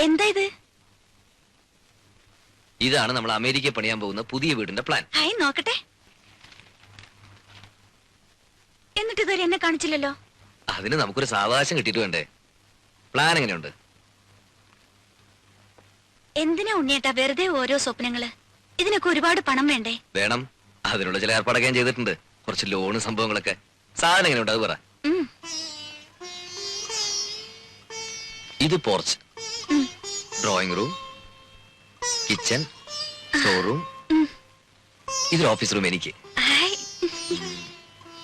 എന്താ ഇത്? ഇതാണ് നമ്മൾ അമേരിക്ക പണിയാൻ പോകുന്ന പുതിയ വീടിന്റെ പ്ലാൻ. ഹായ് നോക്കട്ടെ. എന്നിട്ട് ഇതുവരെ എന്നെ കാണിച്ചില്ലല്ലോ. അതിന് നമുക്കൊരു സാവകാശം കിട്ടിയിട്ട് വേണ്ടേ? പ്ലാൻ എങ്ങനെയുണ്ട്? എന്തിനാ ഉണ്ണിയേട്ടാ വെറുതെ ഓരോ സ്വപ്നങ്ങള്? ഇതിനൊക്കെ ഒരുപാട് പണം വേണ്ടേ? വേണം. അതിനുള്ള ചില ഏർപ്പാടൊക്കെ ഞാൻ ചെയ്തിട്ടുണ്ട്. കുറച്ച് ലോണ് സംഭവങ്ങളൊക്കെ. സാധനം എങ്ങനെയുണ്ട് അത് പറ. ഇത് porch, drawing room, kitchen, storeroom, ഇതൊരു ഓഫീസ് റൂം എനിക്ക്.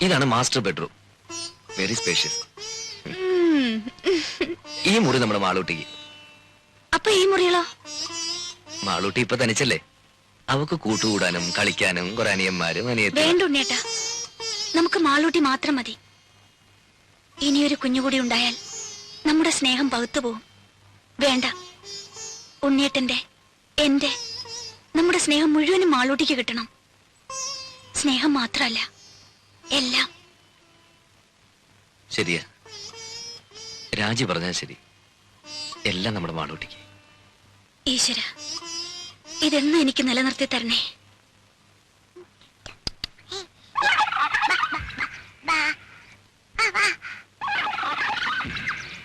ഇതാണ് മാസ്റ്റർ ബെഡ്റൂം, വെരി സ്പേഷ്യസ്. ഈ മുറി നമ്മുടെ മാളൂട്ടിക്ക്. അപ്പൊ ഈ മുറികളോ? മാളൂട്ടി ഇപ്പൊ തനിച്ചല്ലേ, അവക്ക് കൂട്ടുകൂടാനും കളിക്കാനും കുറെ അനിയന്മാരും വേണ്ട ഉണ്ണിയേട്ടാ, നമുക്ക് മാളൂട്ടി മാത്രം മതി. ഇനിയൊരു കുഞ്ഞുകൂടി ഉണ്ടായാൽ നമ്മുടെ സ്നേഹം പകുത്തുപോകും. വേണ്ട, ഉണ്ണിയേട്ടന്റെ എന്റെ നമ്മുടെ സ്നേഹം മുഴുവനും മാളൂട്ടിക്ക് കിട്ടണം. സ്നേഹം മാത്രമല്ല, എല്ലാം. ശരിയാ, രാജി പറഞ്ഞാൽ ശരി. എല്ലാം നമ്മുടെ മാളൂട്ടിക്ക്. ഈശ്വര, ഇതെന്നും എനിക്ക് നിലനിർത്തി തരണേ.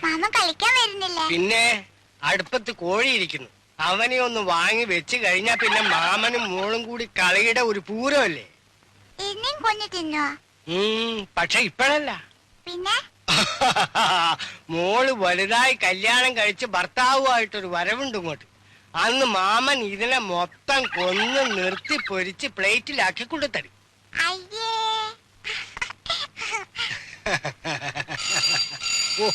മാമ കളിക്കാൻ വരുന്നില്ലേ? പിന്നെ അടുപ്പത്ത് കോഴിയിരിക്കുന്നു. അവനെ ഒന്ന് വാങ്ങി വെച്ച് കഴിഞ്ഞാ പിന്നെ മാമനും മോളും കൂടി കളിയുടെ ഒരു പൂരമല്ലേ. എന്നെയും കൊഞ്ഞു തിന്നോ? പക്ഷെ ഇപ്പോഴല്ല. പിന്നെ മോള് വലുതായി കല്യാണം കഴിച്ച് ഭർത്താവുമായിട്ടൊരു വരവുണ്ട് ഇങ്ങോട്ട്. അന്ന് മാമൻ ഇതിനെ മൊത്തം കൊന്ന് നിർത്തി പൊരിച്ച് പ്ലേറ്റിലാക്കി കൊണ്ടുതരും. അയ്യേ. ഓ.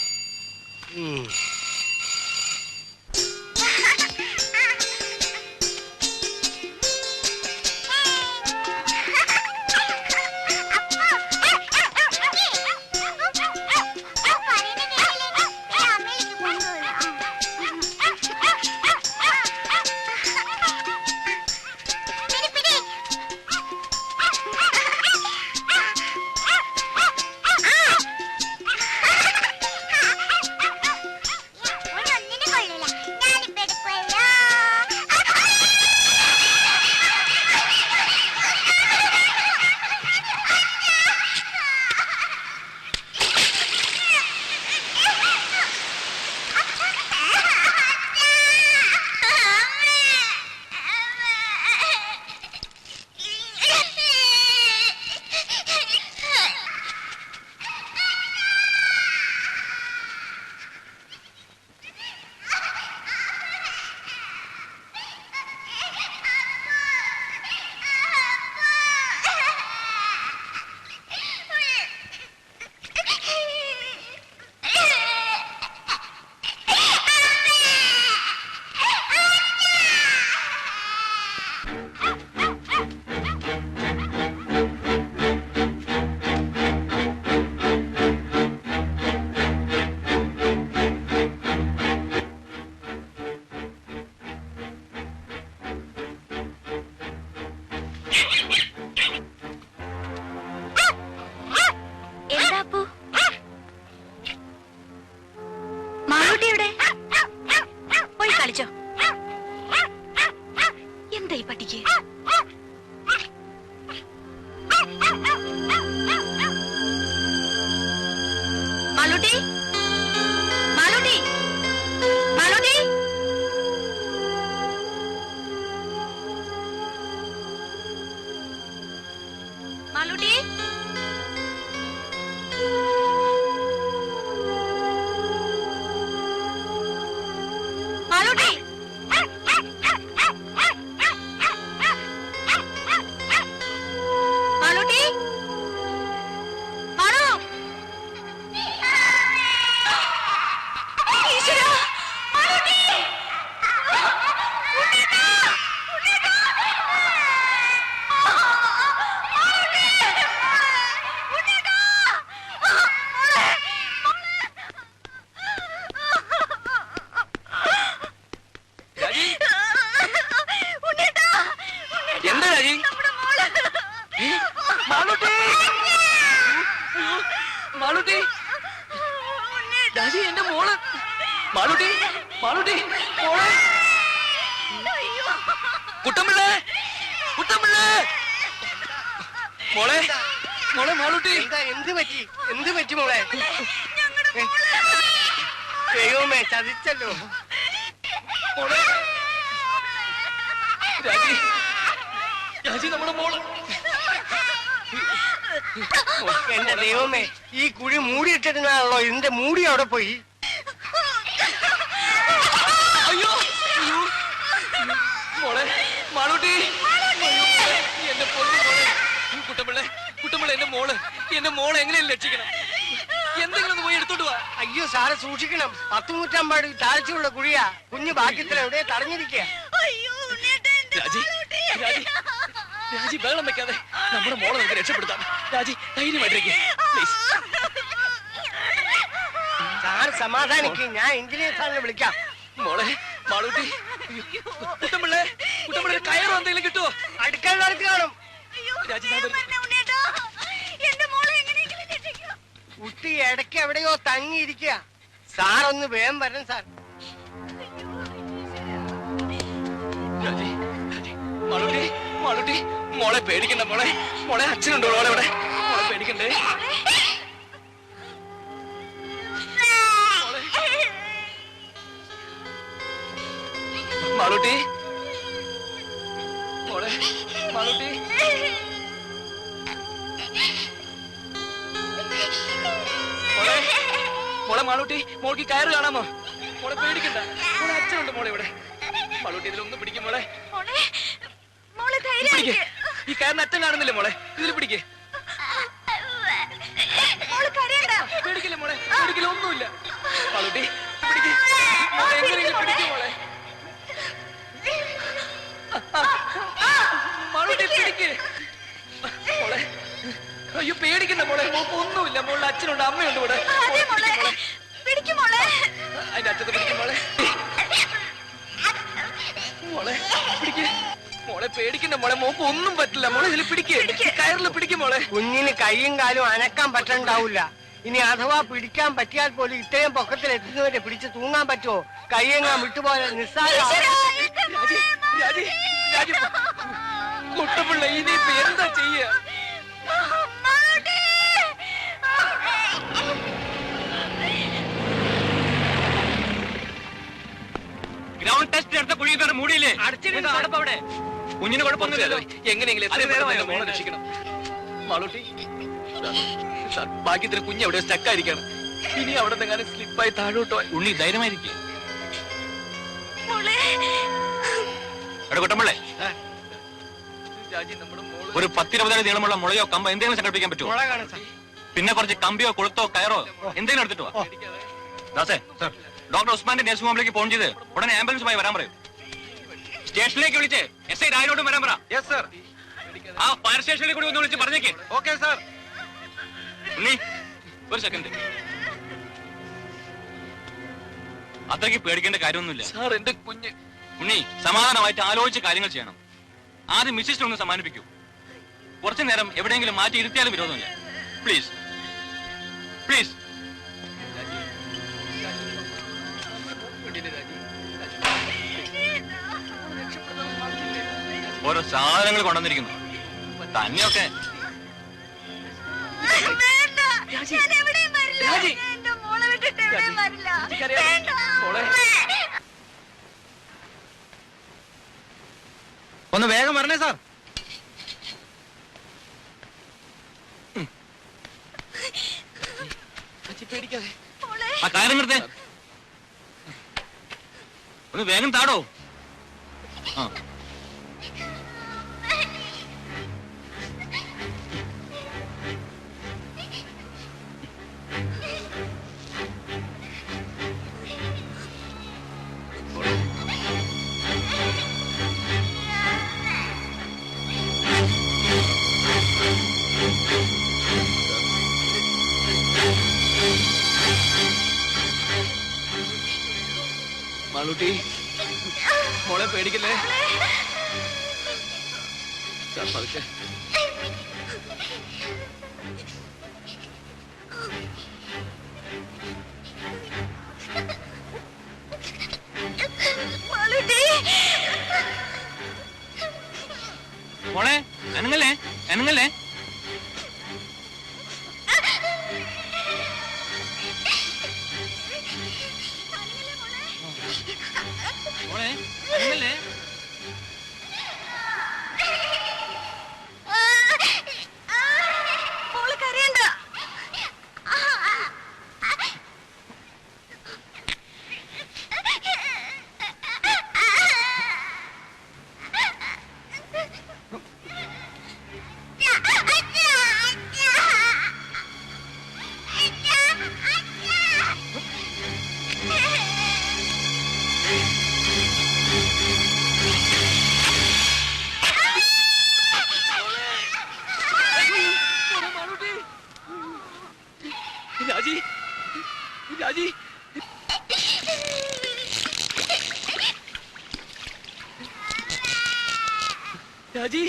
മാളൂട്ടി, മാളൂട്ടി, മോളെ മോളെ മാളൂട്ടി എന്ത് പറ്റി മോളെ? ദൈവമേ ചതിച്ചല്ലോ. രാജി നമ്മുടെ മോള്. എന്റെ ദൈവമേ, ഈ കുഴി മൂടിയിട്ടിരുന്നാണല്ലോ, ഇതിന്റെ മൂടി അവിടെ പോയി. അയ്യോ മോളെ മാളൂട്ടി, എന്റെ പൊന്നു മോളെ. കുട്ടമ്പിള്ളേ കുട്ടമ്പിള്ള, എന്റെ മോളെ എങ്ങനെയും രക്ഷിക്കണം. എന്തെങ്കിലും ഒന്ന് പോയി എടുത്തോട്ട് വാ. അയ്യോ സാറ് സൂക്ഷിക്കണം, 10 നൂറ്റാമ്പാട് താഴ്ചയുള്ള കുഴിയാ. കുഞ്ഞ് ബാക്കിയത്തിൽ എവിടെ തടഞ്ഞിരിക്കുക. രാജി ബഹളം വെക്കാതെ നമ്മുടെ മോളെ നമുക്ക് രക്ഷപ്പെടുത്താം. രാജി ധൈര്യമായിട്ടിരിക്കുക. സാർ സമാധാനിക്ക്, ഞാൻ എഞ്ചിനീയർ സാറിനെ വിളിക്കാം. മോളെ മാളൂട്ടി, കുട്ടമ്പിള്ളേ കയറോ എന്തെങ്കിലും കിട്ടുമോ? അടുക്കള നടത്തി കാണും. രാജി കുട്ടി ഇടയ്ക്ക് എവിടെയോ തങ്ങിയിരിക്കുക. സാറൊന്ന് വേഗം വരണം സാർ. മാളൂട്ടി മോളെ പേടിക്കണ്ട. മോളെ അച്ഛനുണ്ടോ മോളെ ഇവിടെ? മോളെ പേടിക്കണ്ടേ. മാളൂട്ടി മാളൂട്ടി മോളെ മാളൂട്ടി, മോൾക്ക് കയറ് കാണാമോ? മോളെ പേടിക്കണ്ട, മോളെ അച്ഛനുണ്ട് മോളെ ഇവിടെ. മാളൂട്ടി ഇതിലൊന്ന് പിടിക്കും മോളെ. ഈ കയറിന് അച്ഛൻ കാണുന്നില്ലേ മോളെ? ഇതിൽ പിടിക്കേ. പേടിക്കില്ല മോളെ, പേടിക്കില്ല, ഒന്നുമില്ല. മാളൂട്ടി പിടിക്കേ, എങ്ങനെയെങ്കിലും പിടിക്കും മോളെ. മാളൂട്ടി പിടിക്കേ മോളെ. അയ്യോ പേടിക്കണ്ട മോളെ, മോൾക്ക് ഒന്നുമില്ല. മോളുടെ അച്ഛനുണ്ട്, അമ്മയുണ്ട് ഇവിടെ. അതിന്റെ അച്ഛത്തെ പിടിക്കും മോളെ. മോളെ പിടിക്കേ. മോളെ പേടിക്കണ്ട മോളെ, മോക്ക് ഒന്നും പറ്റില്ല മോളെ. ഇതിൽ പിടിക്കേ, കയറിൽ പിടിക്കും മോളെ. കുഞ്ഞിന് കൈയും കാലും അനക്കാൻ പറ്റണ്ടാവില്ല. ഇനി അഥവാ പിടിക്കാൻ പറ്റിയാൽ പോലും ഇത്രയും പൊക്കത്തിൽ എത്തുന്നവരെ പിടിച്ച് തൂങ്ങാൻ പറ്റുമോ? കൈയെങ്ങാൻ വിട്ടുപോലെ നിസ്സാര. കുട്ടപ്പിള്ള ഇനിയിപ്പോ എന്താ ചെയ്യ? ഗ്രൗണ്ട് ടെസ്റ്റ് എടുത്ത കുഴി കയറി മൂടിയില്ലേ? അവിടെ കുഞ്ഞിന് കുഴപ്പമൊന്നുമില്ലല്ലോ. എങ്ങനെയെങ്കിലും മോളെ രക്ഷിക്കണം. മാളൂട്ടി ഭാഗ്യത്തിന് കുഞ്ഞ് എവിടെ സ്റ്റക്കായിരിക്കണം. ഇനി അവിടെ നിന്ന് സ്ലിപ്പായി താഴോട്ടോ. ഉണ്ണി ധൈര്യമായിരിക്കും. കുട്ടമ്പിള്ളേ, ഒരു 10-20 അടി നീളമുള്ള മുളയോ കമ്പോ എന്തെങ്കിലും സംഘടിപ്പിക്കാൻ പറ്റുമോ? പിന്നെ കുറച്ച് കമ്പിയോ കൊളുത്തോ കയറോ എന്തെങ്കിലും എടുത്തിട്ട് വാ. ദാസേ, ഡോക്ടർ ഉസ്മാന്റെ നഴ്സിംഗ് ഹോമിലേക്ക് ഫോൺ ചെയ്ത് ഉടനെ ആംബുലൻസുമായി വരാൻ പറയും. സ്റ്റേഷനിലേക്ക് വിളിച്ച് SI രാജനോടും വരാൻ പറ. ആ ഫയർ സ്റ്റേഷനിൽ കൂടി ഒന്ന് വിളിച്ച് പറഞ്ഞേക്ക്. Okay sir. ഉണ്ണി ഒരു സെക്കൻഡ്. അത്രയ്ക്ക് പേടിക്കേണ്ട കാര്യമൊന്നുമില്ല സാർ. എന്റെ കുഞ്ഞ് ഉണ്ണി സമാധാനമായിട്ട് ആലോചിച്ച് കാര്യങ്ങൾ ചെയ്യണം. ആദ്യം മിസ്സിനെ ഒന്ന് സമ്മാനിപ്പിക്കൂ. കുറച്ചു നേരം എവിടെയെങ്കിലും മാറ്റി ഇരുത്തിയാലും വിരോധമില്ല. Please please. ഓരോ സാധനങ്ങൾ കൊണ്ടുവന്നിരിക്കുന്നു. തന്നെയൊക്കെ ഒന്ന് വേഗം വരണേ സാർ. പേടിക്കാതെ ആ കാര്യം നിർത്തേ. ഒന്ന് വേഗം താടോ. ആ മാളൂട്ടി മോളെ പേടിക്കല്ലേ. പതുക്കെ. മോളെ അനങ്ങല്ലേ അനങ്ങല്ലേ. രാജി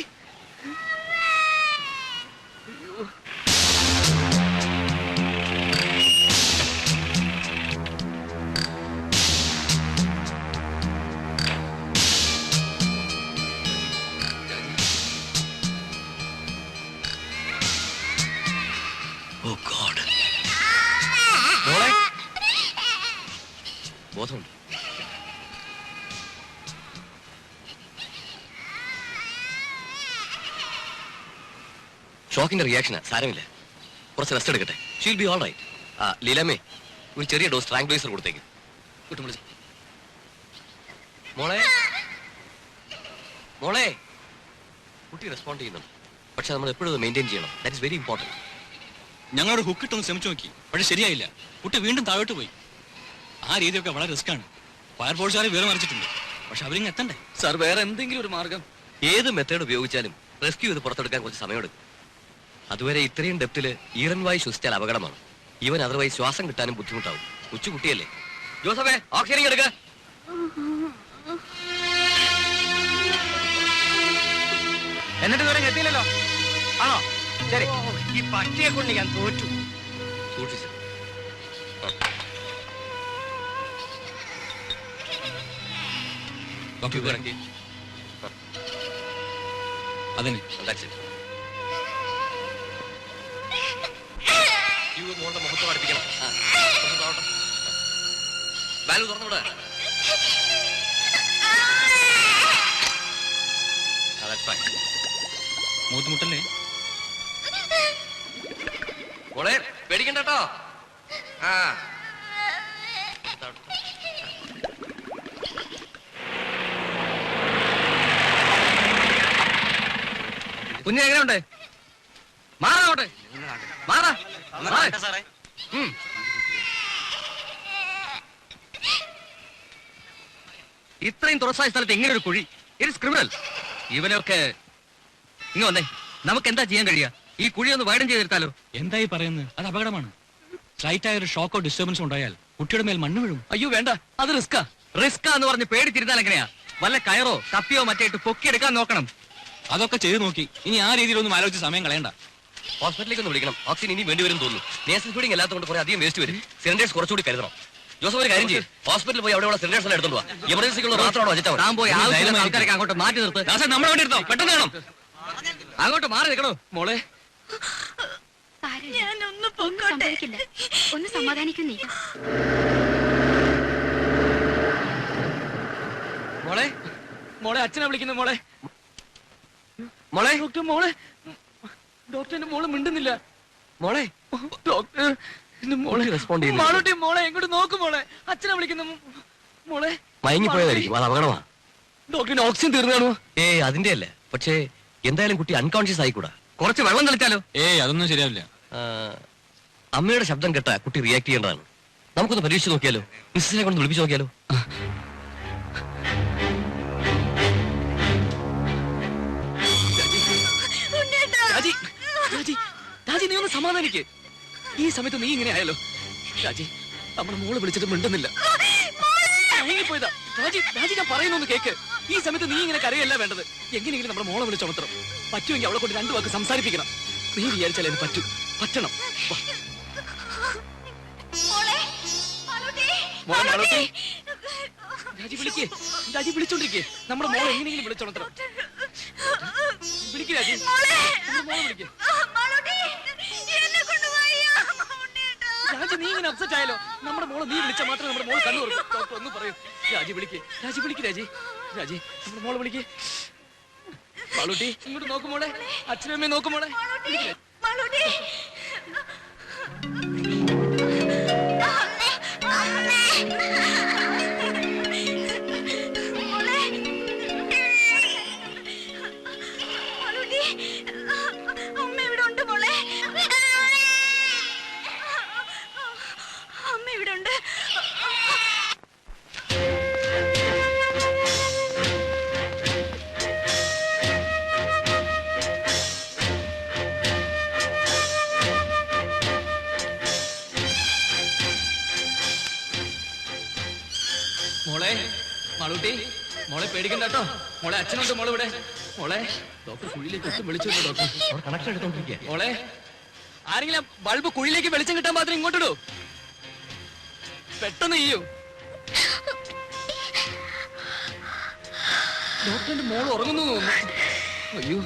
Oh God. മോളെ ബോധമുണ്ട്. ഷോക്കിന്റെ റിയാക്ഷനാ, സാരമില്ല. കുറച്ച് റെസ്റ്റ് എടുക്കട്ടെ. She'll be all right. ലീലാമ്മേ, ഒരു ചെറിയ ഡോസ് ട്രാങ്ക്വലൈസർ കൊടുത്തേക്ക്. കിട്ടും വിളിച്ചു. മോളെ മോളെ കുട്ടി റെസ്പോണ്ട് ചെയ്യുന്നുണ്ട്. പക്ഷെ നമ്മൾ എപ്പോഴും മെയിൻറ്റെയിൻ ചെയ്യണം. That is very important. ഞങ്ങളൊരു ഹുക്കിട്ടൊന്ന് ശ്രമിച്ചു നോക്കി, പക്ഷെ ശരിയായില്ല. കുട്ടി വീണ്ടും താഴോട്ട് പോയി. ആ രീതിയൊക്കെ വളരെ റിസ്ക്കാണ്. ഫയർഫോഴ്സുകാരെ വിവരം അറിയിച്ചിട്ടുണ്ട്, പക്ഷെ അവരിങ്ങ് എത്തണ്ടേ. സാർ, വേറെ എന്തെങ്കിലും ഒരു മാർഗം? ഏത് മെത്തേഡ് ഉപയോഗിച്ചാലും റെസ്ക്യൂ ചെയ്ത് പുറത്തെടുക്കാൻ കുറച്ച് സമയമെടുക്കും. അതുവരെ ഇത്രയും ഡെപ്തില് ഈറൻ വായു ശ്വസിച്ചാൽ അപകടമാണ്. ഈവൻ അതർവൈസ് ശ്വാസം കിട്ടാനും ബുദ്ധിമുട്ടാവും. കൊച്ചുകുട്ടിയല്ലേ. ജോസഫേ, ഓക്സിജൻ എടുക്ക. എന്നിട്ട് ഇതുവരെ എത്തിയില്ലല്ലോ. ആണോ? ശരി, ഈ പട്ടിയെ കൊണ്ട് ഞാൻ തോറ്റു. സൂക്ഷിച്ചു. അതിന് മോളുടെ മുഖത്ത് പഠിപ്പിക്കണം. വാൽവ് തുറന്നുവിടെ. മൂത്തുമുട്ടല്ലേ മോളെ, പേടിക്കണ്ട കേട്ടോ. കുഞ്ഞ് എങ്ങനെയുണ്ട്? മാറാങ്ങോട്ടെ, മാറാ. ഇത്രയും തുറസായ സ്ഥലത്ത് എങ്ങനെ ഒരു കുഴി? It's criminal. ഇവനൊക്കെ ഇങ്ങ് വന്നേ. നമുക്ക് എന്താ ചെയ്യാൻ കഴിയുക? ഈ കുഴി ഒന്ന് വൈഡൻ ചെയ്തെടുത്താലോ? എന്തായി പറയുന്നത്? അത് അപകടമാണ്. സ്ലൈറ്റ് ആയ ഒരു ഷോക്കോ ഡിസ്റ്റർബൻസ് ഉണ്ടായാൽ കുട്ടിയുടെ മേൽ മണ്ണ് വീഴും. അയ്യോ വേണ്ട, അത് റിസ്കാ. റിസ്കാ എന്ന് പറഞ്ഞ് പേടിച്ചിരുന്നാൽ എങ്ങനെയാ? വല്ല കയറോ കപ്പിയോ മറ്റേട്ട് പൊക്കിയെടുക്കാൻ നോക്കണം. അതൊക്കെ ചെയ്തു നോക്കി. ഇനി ആ രീതിയിലൊന്നും ആലോചിച്ച് സമയം കളയണ്ട. ഹോസ്പിറ്റലിലേക്ക് ഒന്ന് വിളിക്കണം. ഓക്സിജൻ ഇനി വേണ്ടിവരും തോന്നുന്നു. നേഴ്സൽ ഫീഡിംഗ് എല്ലാത്തുകൊണ്ട് കുറെ അധികം വേസ്റ്റ് വരും. സിലിണ്ടേഴ്സ് കുറച്ചുകൂടി കരുതണം. ജോസഫ്, ഒരു കാര്യം ചെയ്യും, ഹോസ്പിറ്റലിൽ പോയി അവിടെയുള്ള സിലിണ്ടേഴ്സ് എല്ലാം എടുത്തോണ്ട് പോവാ. എമർജൻസിക്കുള്ള മാത്രമാണോ അജിത്താവ്? താൻ പോയി ആൾക്കാരൊക്കെ അങ്ങോട്ട് മാറ്റി നിർത്ത്. നമ്മളെ വേണ്ടി എടുത്തോ, പെട്ടെന്ന് വേണം. അങ്ങോട്ട് മാറി നിൽക്കണോ മോളെ? ഞാനൊന്ന് സംഭവിക്കില്ല. ഒന്ന് സമാധാനിക്കുന്നേ. മോളെ, മോളെ അച്ഛനെ വിളിക്കുന്നു. മോളെ, മോളെ, ഡോക്ടർ, മോളെ, ഡോക്ടറിന്റെ മോള് മിണ്ടുന്നില്ല. മോളെ, ഡോക്ടർ, മോളെ റെസ്പോണ്ട് മാളൂട്ടി, മോളെ എങ്ങോട്ട് നോക്ക്. മോളെ, അച്ഛനെ വിളിക്കുന്നു. മോളെ മയങ്ങിപ്പോയതായിരിക്കും, അത് അപകടമാണ്. ഡോക്ടറിന് ഓക്സിജൻ തീർന്നു കാണുമോ? അതിന്റെ അല്ല, പക്ഷേ എന്തായാലും കുട്ടി അൺകോൺഷ്യസ് ആയിക്കൂടാ. കുറച്ച് വെള്ളം തെളിച്ചാലോ? അതൊന്നും ശരിയാവില്ല. അമ്മയുടെ ശബ്ദം കേട്ടാ കുട്ടി റിയാക്ട് ചെയ്യേണ്ടതാണ്. നമുക്കൊന്ന് പരീക്ഷിച്ച് നോക്കിയാലോ? മിസ്സിനെ കൊണ്ട് വിളിപ്പിച്ച് നോക്കിയാലോ? രാജി, നീ ഒന്ന് സമാധാനിക്ക്. ഈ സമയത്ത് നീ ഇങ്ങനെ ആയാലോ? രാജി, നമ്മുടെ മോള് വിളിച്ചിട്ട് മിണ്ടുന്നില്ല. പോയതാ രാജി. രാജി, ഞാൻ പറയുന്നൊന്ന് കേക്ക്. ഈ സമയത്ത് നീ ഇങ്ങനെ കരയല്ല വേണ്ടത്. എങ്ങനെയെങ്കിലും നമ്മുടെ മോളെ വിളിച്ചുണർത്തണം. പറ്റുമെങ്കിൽ അവളെ കൊണ്ട് 2 വാക്ക് സംസാരിപ്പിക്കണം. നീ വിചാരിച്ചാലേ അത് പറ്റണം. രാജി, വിളിക്കേ. രാജി, വിളിച്ചോണ്ടിരിക്കേ. നമ്മുടെ മോളെ എങ്ങനെയെങ്കിലും വിളിച്ചുണർത്തണം. വിളിക്ക് രാജി, മോളെ വിളിക്കേ. രാജി, നീ ഇങ്ങനെ അപ്സെറ്റ് ആയാലോ? നമ്മുടെ മോളെ നീ വിളിച്ചാൽ മാത്രമേ നമ്മുടെ മോളെ കണ്ണു തുറക്കൂ. ഡോക്ടർ ഒന്ന് പറയൂ. രാജി, വിളിക്കേ. രാജി, വിളിക്ക്. രാജി, രാജി, നമ്മുടെ മോളെ വിളിക്കേ. മാളൂട്ടി, ഇങ്ങോട്ട് നോക്കും മോളെ. അച്ഛനും അമ്മയും നോക്കും മോളെ. അമ്മ ഇവിടെ ഉണ്ട് മോളെ. അമ്മ ഇവിടെ ഉണ്ട്. പേടിക്കണ്ട കേട്ടോ. മോളെ അച്ഛനുണ്ട് മോളെ ഇവിടെ. മോളെ ഡോക്ടർ കുഴിയിലേക്ക് ഒട്ടും വിളിച്ചു ഡോക്ടർ. കണക്ഷൻ എടുത്തോണ്ടിരിക്കുക. മോളെ ആരെങ്കിലും ബൾബ് കുഴിയിലേക്ക് വെളിച്ചം കിട്ടാൻ മാത്രം ഇങ്ങോട്ടിടൂ. പെട്ടെന്ന് ചെയ്യൂ. ഡോക്ടറിന്റെ മോൾ ഉറങ്ങുന്നു തോന്നുന്നു. അയ്യോ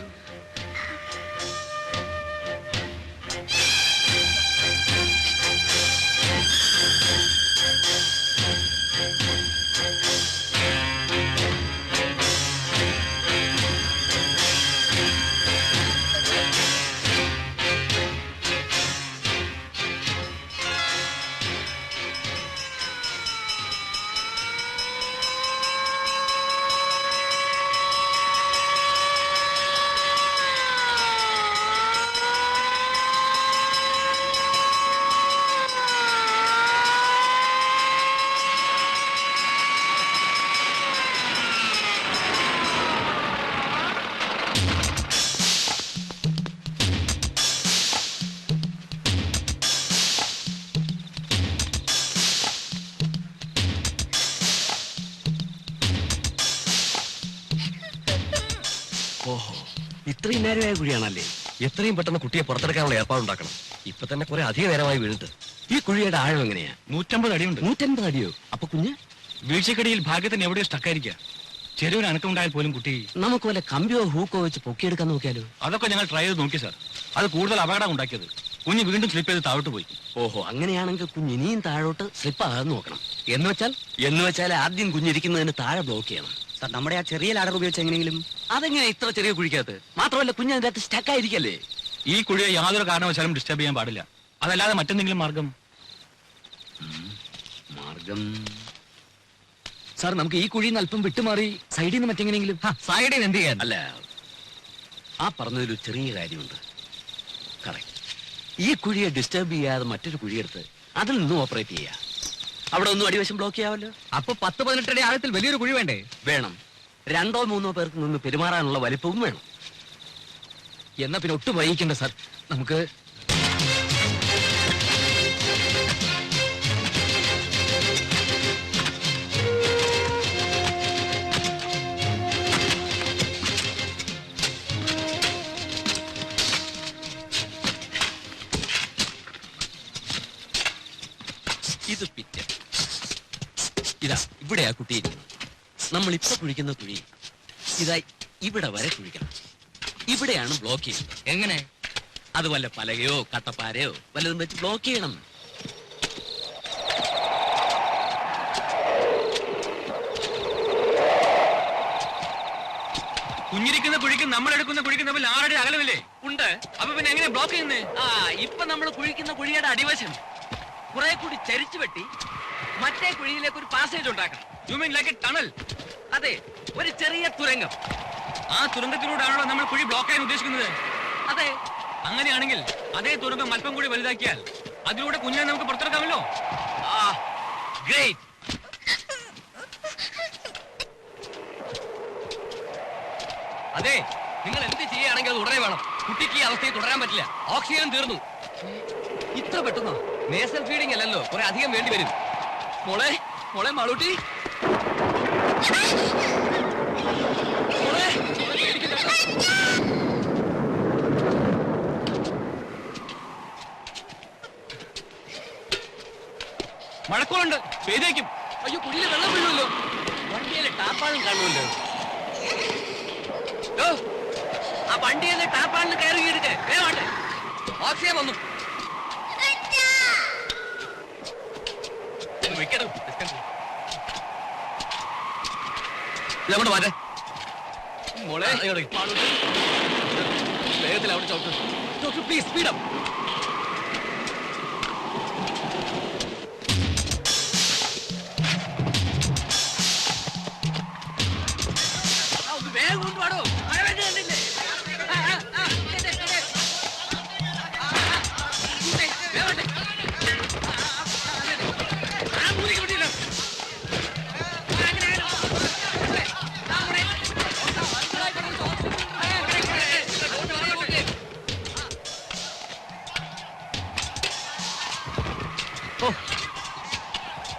ഇത്രയും നേരമായ കുഴിയാണല്ലേ? എത്രയും പെട്ടെന്ന് കുട്ടിയെ പുറത്തെടുക്കാനുള്ള ഏർപ്പാടുണ്ടാക്കണം. ഇപ്പൊ തന്നെ കുറെ അധിക നേരമായി വീണിട്ട്. ഈ കുഴിയുടെ ആഴം എങ്ങനെയാ? 150 അടിയുണ്ട്. 150 അടിയോ? അപ്പൊ കുഞ്ഞ് വീഴ്ചക്കടിയിൽ ഭാഗ്യത്തിന് എവിടെയോ സ്റ്റക്കായിരിക്കുക. ചെറിയൊരു അനക്കമുണ്ടായാൽ പോലും കുട്ടി. നമുക്ക് വല്ല കമ്പിയോ ഹൂക്കോ വെച്ച് പൊക്കിയെടുക്കാൻ നോക്കിയാലോ? അതൊക്കെ ഞങ്ങൾ ട്രൈ ചെയ്ത് നോക്കി സാർ. അത് കൂടുതൽ അപകടം ഉണ്ടാക്കിയത്. കുഞ്ഞ് വീണ്ടും സ്ലിപ്പ് ചെയ്ത് താഴോട്ട് പോയി. ഓഹോ, അങ്ങനെയാണെങ്കിൽ കുഞ്ഞ് ഇനിയും താഴോട്ട് സ്ലിപ്പ് ആകാതെ നോക്കണം. എന്ന് വെച്ചാൽ ആദ്യം കുഞ്ഞിരിക്കുന്നതിന് താഴെ ബ്ലോക്ക് ചെയ്യണം. സാർ, നമ്മുടെ ആ ചെറിയ ലാഡർ ഉപയോഗിച്ച് എങ്ങനെയെങ്കിലും. അതെങ്ങനെ ഇത്ര ചെറിയ കുഴിക്കകത്ത്? മാത്രമല്ല കുഞ്ഞ് അതിന്റെ അകത്ത് സ്റ്റക്ക് ആയിരിക്കല്ലേ? ഈ കുഴിയെ യാതൊരു കാരണവശാലും ഡിസ്റ്റർബ് ചെയ്യാൻ പാടില്ല. അതല്ലാതെ മറ്റെന്തെങ്കിലും മാർഗം? സാർ, നമുക്ക് ഈ കുഴിയിൽ നിന്ന് അല്പം വിട്ടുമാറി സൈഡിൽ നിന്ന് മറ്റെങ്ങനെയെങ്കിലും. സൈഡിൽ നിന്ന് എന്ത് ചെയ്യാൻ? അല്ല, ആ പറഞ്ഞതിലൊരു ചെറിയ കാര്യമുണ്ട്. കറക്റ്റ്. ഈ കുഴിയെ ഡിസ്റ്റർബ് ചെയ്യാതെ മറ്റൊരു കുഴിയെടുത്ത് അതിൽ നിന്നും ഓപ്പറേറ്റ് ചെയ്യാം. അവിടെ ഒന്നും അടിവശം ബ്ലോക്ക് ചെയ്യാമല്ലോ. അപ്പൊ 10-18 അടി ആഴത്തിൽ വലിയൊരു കുഴി വേണ്ടേ? വേണം. 2-3 പേർക്ക് നിന്ന് പെരുമാറാനുള്ള വലിപ്പവും വേണം. എന്നാ പിന്നെ ഒട്ടും വൈകിക്കണ്ട സാർ. നമുക്ക് ഇത് പിറ്റ്. ഇതാ ഇവിടെയാ കുട്ടിയിരിക്കുന്നത്. നമ്മൾ ഇപ്പൊ കുഴിക്കുന്ന കുഴി ഇതാ ഇവിടെ വരെ കുഴിക്കണം. ഇവിടെയാണ് ബ്ലോക്ക് ചെയ്യുന്നത്. എങ്ങനെ? അത് വല്ല പലകയോ കട്ടപ്പാരയോ വല്ലതും വെച്ച് ബ്ലോക്ക് ചെയ്യണം. കുഞ്ഞിരിക്കുന്ന കുഴിക്കും നമ്മൾ എടുക്കുന്ന കുഴിക്കും തമ്മിൽ 6 അടി അകലമില്ലേ? ഉണ്ട്. അപ്പൊ പിന്നെ എങ്ങനെ ബ്ലോക്ക് ചെയ്യുന്നേ? ഇപ്പൊ നമ്മൾ കുഴിക്കുന്ന കുഴിയുടെ അടിവശം കുറെ കൂടി ചരിച്ചു വെട്ടി മറ്റേ കുഴിയിലേക്ക് ഒരു പാസേജ് ഉണ്ടാക്കണം. You mean like A tunnel? അതെ, ഒരു ചെറിയ തുരങ്കം. ആ തുരങ്കത്തിലൂടെയാണല്ലോ നമ്മൾ കുഴി ബ്ലോക്ക് ചെയ്യാൻ ഉദ്ദേശിക്കുന്നത്? അതെ. അങ്ങനെയാണെങ്കിൽ അതേ തുരങ്കം അല്പം കൂടി വലുതാക്കിയാൽ അതിലൂടെ കുഞ്ഞിനെ നമുക്ക് പുറത്തെടുക്കാമല്ലോ. ഗ്രേറ്റ്. അതെ, നിങ്ങൾ എന്ത് ചെയ്യുകയാണെങ്കിൽ അത് ഉടനെ വേണം. കുട്ടിക്ക് ഈ അവസ്ഥയിൽ തുടരാൻ പറ്റില്ല. ഓക്സിജൻ തീർന്നു. ഇത്ര പെട്ടെന്നോ? നേസൽ ഫീഡിംഗ് അല്ലല്ലോ, കുറെ അധികം വേണ്ടി വരും. മോളെ മോളെ മാളൂട്ടി, മോളെ മഴക്കോളുണ്ട്, പെയ്തേക്കും. അയ്യോ, കുഴിയിൽ വെള്ളം വീഴുമല്ലോ. വണ്ടിയിലെ ടാപ്പാളും കാണുമല്ലോ. ആ വണ്ടിയിലെ ടാപ്പാളിന് കയറി എടുക്ക്. വേണ്ട, ഓക്സിജൻ വന്നു. ഇതങ്ങോട്ട് മാറ്റേ. മോളെ വേഗത്തിൽ അവിടെ ചോക്ക്. Doctor please speed up. വേഗം കൊണ്ടുപാടോ, മഴ വേണ്ടി കണ്ടില്ലേ?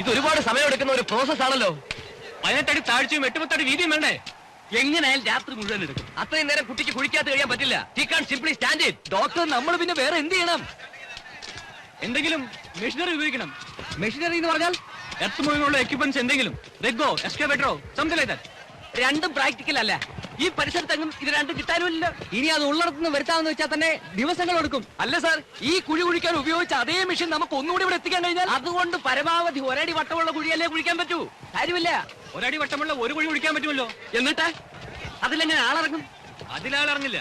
ഇത് ഒരുപാട് സമയമെടുക്കുന്ന ഒരു പ്രോസസ് ആണല്ലോ. 18 അടി താഴ്ചയും 8-10 അടി വീതിയും വേണ്ടേ? എങ്ങനെയായാലും രാത്രി മുഴുവൻ എടുക്കും. അത്രയും നേരം കുട്ടിക്ക് കുഴിക്കാത്ത കഴിയാൻ പറ്റില്ല. He can simply stand it. Doctor, നമ്മൾ പിന്നെ വേറെ എന്ത് ചെയ്യണം? എന്തെങ്കിലും മെഷീനറി ഉപയോഗിക്കണം. മെഷീനറി എന്ന് പറഞ്ഞാൽ എർത്ത് മൂവിങ്ങുള്ള എക്യുപ്മെന്റ്സ് എന്തെങ്കിലും, റെഗോ, എക്സ്കവേറ്ററോ, സംതിങ് ലൈക്ക് ദാറ്റ്. രണ്ടും പ്രാക്ടിക്കൽ അല്ല. ഈ പരിസരത്തെങ്ങും ഇത് രണ്ടും കിട്ടാനുമില്ല. ഇനി അത് ഉള്ളിടത്തുനിന്ന് വരുത്താമെന്ന് വെച്ചാൽ തന്നെ ദിവസങ്ങൾ എടുക്കും. അല്ല സാർ, ഈ കുഴി കുഴിക്കാൻ ഉപയോഗിച്ച അതേ മെഷീൻ നമുക്ക് ഒന്നുകൂടി ഇവിടെ എത്തിക്കാൻ കഴിഞ്ഞാൽ അതുകൊണ്ട് പരമാവധി ഒരടി വട്ടമുള്ള കുഴിയല്ലേ കുഴിക്കാൻ പറ്റൂ. കാര്യമില്ല. ഒരടി വട്ടമുള്ള ഒരു കുഴി കുഴിക്കാൻ പറ്റുമല്ലോ. എന്നിട്ട് അതിലെങ്ങനെ ആളിറങ്ങും? അതിലാളിറങ്ങില്ല.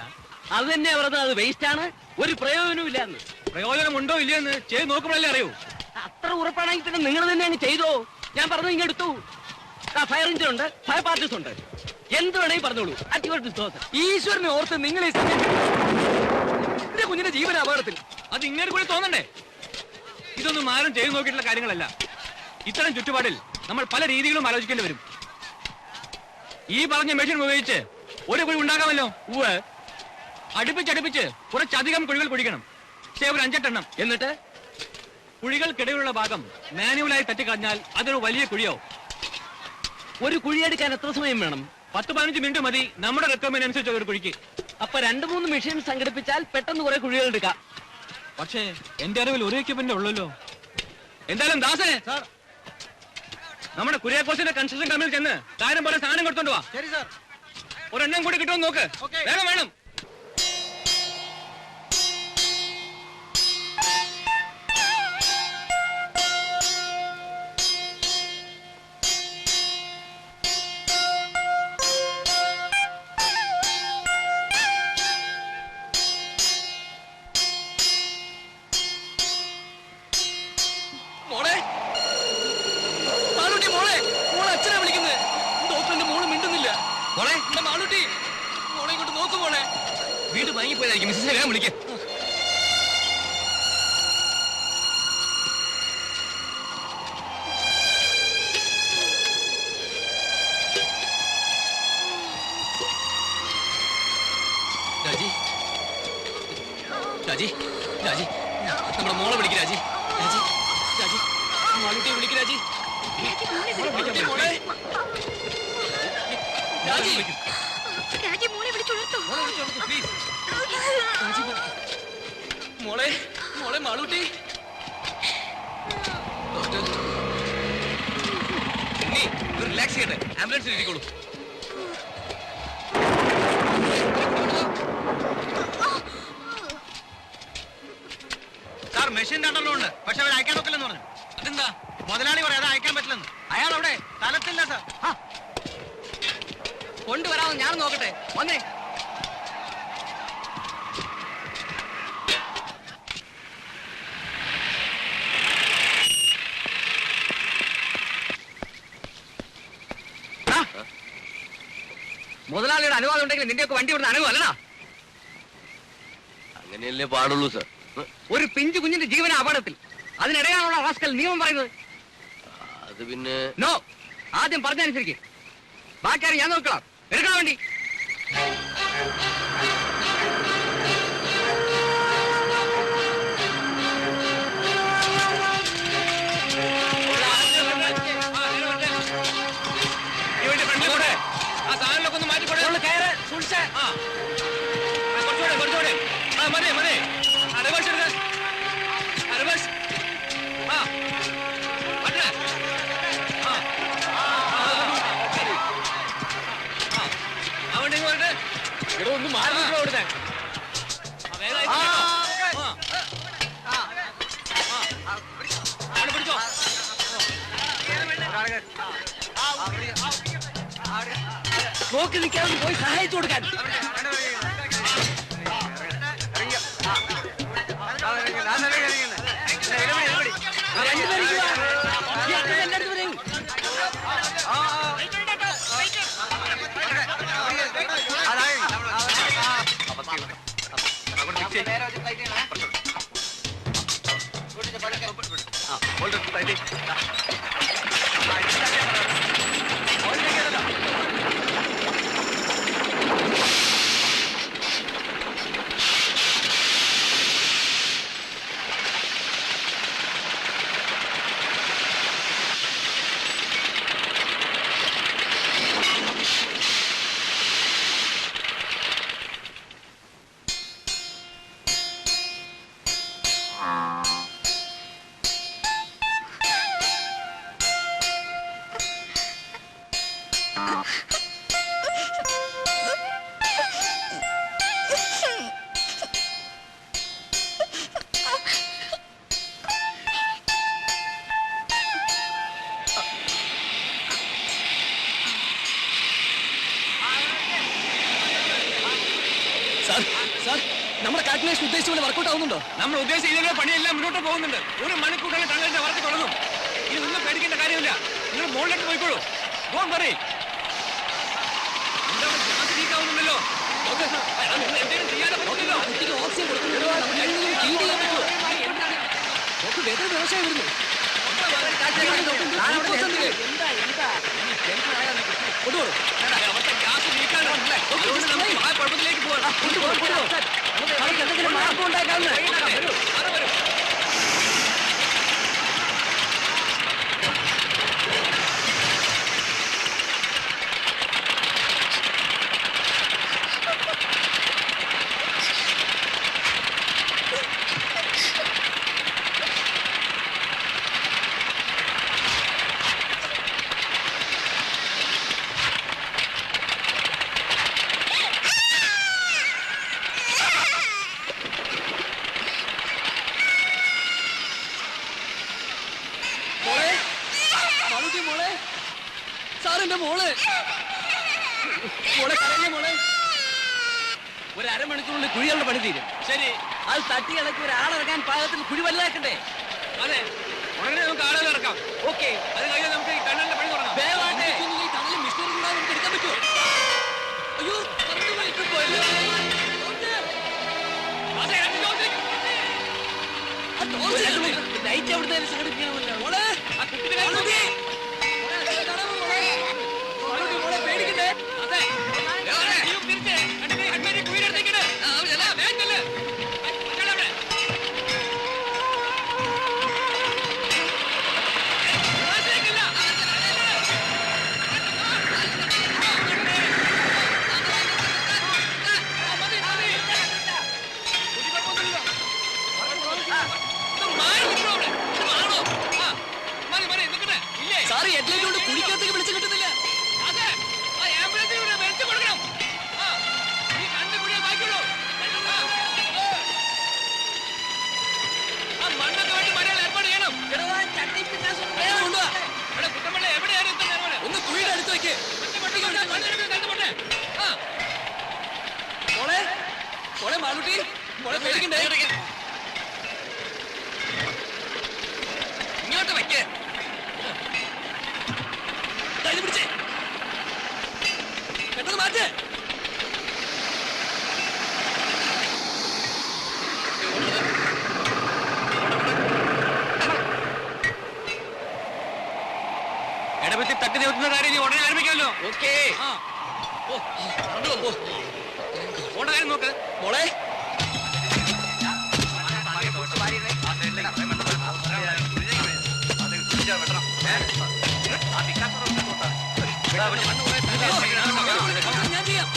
അത് തന്നെ പറഞ്ഞത് അത് വേസ്റ്റ് ആണ്, ഒരു പ്രയോജനവും ഇല്ല എന്ന്. പ്രയോജനമുണ്ടോ ഇല്ലയോ എന്ന് ചെയ്ത് നോക്കുമ്പോഴല്ലേ അറിയൂ. അത്ര ഉറപ്പാണെങ്കിൽ പിന്നെ നിങ്ങൾ തന്നെ അങ്ങ് ചെയ്തോ. ഞാൻ പറഞ്ഞു ഇങ്ങെടുത്തു. ഫയർ എഞ്ചിൻ ഉണ്ട്, ഫയർ പാർട്ടീസ് ഉണ്ട്, എന്ത് വേണമെങ്കിൽ പറഞ്ഞോളൂ. ഈശ്വരനെ ഓർത്ത് നിങ്ങൾ കുഞ്ഞിന്റെ ജീവന അപകടത്തിൽ. അത് ഇങ്ങനെ കൂടി തോന്നണ്ടേ? ഇതൊന്നും ആരും ചെയ്തു നോക്കിയിട്ടുള്ള കാര്യങ്ങളല്ല. ഇത്തരം ചുറ്റുപാടിൽ നമ്മൾ പല രീതികളും ആലോചിക്കേണ്ടി വരും. ഈ പറഞ്ഞ മെഷീൻ ഉപയോഗിച്ച് ഒരു കുഴി ഉണ്ടാക്കാമല്ലോ. അടുപ്പിച്ചടുപ്പിച്ച് കുറച്ചധികം കുഴികൾ കുഴിക്കണം. ഒരു 5-8 എണ്ണം. എന്നിട്ട് കുഴികൾക്കിടയിലുള്ള ഭാഗം മാനുവലായി തട്ടിക്കളഞ്ഞാൽ അതൊരു വലിയ കുഴിയാവും. ഒരു കുഴിയെടുക്കാൻ എത്ര സമയം വേണം? 10-15 മിനിറ്റ് മതി നമ്മുടെ റിക്വയർമെന്റ് അനുസരിച്ച് ഒരു കുഴിക്ക്. അപ്പൊ 2-3 മെഷീൻ സംഘടിപ്പിച്ചാൽ പെട്ടെന്ന് കുറെ കുഴികൾ എടുക്കാം. പക്ഷേ എന്റെ അറിവിൽ ഒരു എക്യുപ്മെന്റ് ഉള്ളല്ലോ. എന്തായാലും ദാസേ, നമ്മുടെ കുര്യാക്കോസിന്റെ കൺസ്ട്രക്ഷൻ കമ്പനിയിൽ ചെന്ന് കാര്യം പോലെ സാധനം കൊടുത്തോണ്ട് വാ. ശരി സാർ. ഒരെണ്ണം കൂടി കിട്ടുമെന്ന് നോക്ക്. വേഗം വേണം. വീട് വാങ്ങിപ്പോയതായിരിക്കും. മിസ്സിനെ വേഗം വിളിക്കാം. രാജി, രാജി, രാജി, നമ്മുടെ മോളെ വിളിക്കും. രാജി, രാജി, രാജി, മാളൂട്ടിയെ വിളിക്കും. രാജി, മോളെ, രാജി, രാജി മോളെ വിളിച്ചുണർത്തോ. പ്ലീസ്. മോളെ, മോളെ മാളൂട്ടി. ഡോക്ടർ, നീ റിലാക്സ് ചെയ്യട്ടെ. ആംബുലൻസിൽ ഇരിക്കോളൂ. സാർ, മെഷീൻ രണ്ടെണ്ണം ഉണ്ട്. പക്ഷെ അവർ അയക്കാൻ ഒക്കില്ലെന്ന് പറഞ്ഞു. അതെന്താ? മുതലാളി പറയാം അത് അയക്കാൻ പറ്റില്ലെന്ന്. അയാൾ അവിടെ സ്ഥലത്തില്ല സാർ. കൊണ്ടുവരാമോ? ഞാൻ നോക്കട്ടെ. വന്നേ. മുതലാളിയുടെ അനുവാദം ഉണ്ടെങ്കിൽ നിന്റെയൊക്കെ വണ്ടി ഇവിടുന്ന് അനുവല്ലടാ. അങ്ങനെയല്ലേ പാടുള്ളൂ സാർ. ഒരു പിഞ്ചു കുഞ്ഞിന്റെ ജീവന അപകടത്തിൽ അതിനിടയാണുള്ള റാസ്കൽ നിയമം പറയുന്നത്. അത് പിന്നെ നോ, ആദ്യം പറഞ്ഞനുസരിക്ക്. ബാക്കിയാരും ഞാൻ നോക്കണം. എടുക്കണം വണ്ടി. ആ സാധനങ്ങളൊക്കെ ഒന്ന് മാറ്റിക്കൊടേ. കയറ് സൂക്ഷിച്ച്. കുറച്ചുകൂടെ. മതി മതി. റിവേഴ്സ് എടുക്ക. റിവേഴ്സ്. പറ്റേ. അവിടെ വരട്ടെ. ഇവിടെ ഒന്ന് മാറി കൊടുത്തേ. പിടിച്ചോ. നോക്കി നിൽക്കാതെ പോയി സഹായിച്ചു കൊടുക്കാൻ. നമ്മുടെ കാൽക്കുലേഷൻ ഉദ്ദേശിച്ച പോലെ വർക്കൗട്ട് ആവുന്നുണ്ടോ? നമ്മൾ ഉദ്ദേശിച്ച പണിയെല്ലാം മുന്നോട്ട് പോകുന്നുണ്ട്. 1 മണിക്കൂറിൽ തങ്ങളുടെ വർക്ക് തുടങ്ങും. ഇത് ഒന്നും പേടിക്കേണ്ട കാര്യമില്ല. നിങ്ങൾ മുകളിലേക്ക് പോയിക്കോളൂ. Don't worry. ാവുന്നുണ്ടല്ലോ എന്തെങ്കിലും ചെയ്യാതെ പറ്റില്ലല്ലോ. ഓക്സിജൻ കൊടുക്കുന്നുണ്ടോ? വ്യവസായം വരുന്നു. അവരുടെ ഗ്യാസ് ലീക്കാണ്. അതുകൊണ്ട് നമുക്ക് കുഴപ്പത്തിലേക്ക് പോകാം. എന്തെങ്കിലും മാർഗം ഉണ്ടാക്കാവുന്ന ഒരു അരമണിക്കൂറിൽ കുഴികളുടെ പണി തീരും. ശരി, അത് തട്ടി ഇളക്കി ഒരാളിറങ്ങാൻ പാകത്തിൽ കുഴി വലുതാക്കണ്ടേ? അതെ, ഉടനെ നമുക്ക് ആളുകൾ ഇറക്കാം. ഓക്കെ, അത് കഴിഞ്ഞാൽ നമുക്ക് ഈ കണ്ണലിന്റെ പണി തുടങ്ങാം. മിഷനറി കൂടാതെ നമുക്ക് എടുക്കാൻ പറ്റുമോ? അയ്യോ, പോയല്ലോ. ലൈറ്റ് എവിടുത്തെ സംഘടിപ്പിക്കണമല്ലോ. ആ കുട്ടിയുടെ പേടിക്കണ്ടേ? അതെ, സാറ് ഹെഡ്ലൈറ്റ് കുടിക്കകത്തേക്ക് വിളിച്ചു കിട്ടുന്നില്ല. ഒന്ന് കുഴിയുടെ അടുത്ത് വെക്ക്. മോളെ മോളെ മാളൂട്ടി, മോളെ പേടിക്കണ്ടേ? ഇങ്ങോട്ട് വെക്ക്. ഇത് പിടിച്ചേ, പെട്ടെന്ന് മാറ്റ്. ഇടപെത്തി തട്ടി നിവർത്തുന്ന കാര്യം നീ ഉടനെ ആരംഭിക്കാമല്ലോ. ഓക്കേ, ഓണ്ട കാര്യം നോക്ക്. മോളെ ഞാൻ ചെയ്യാം.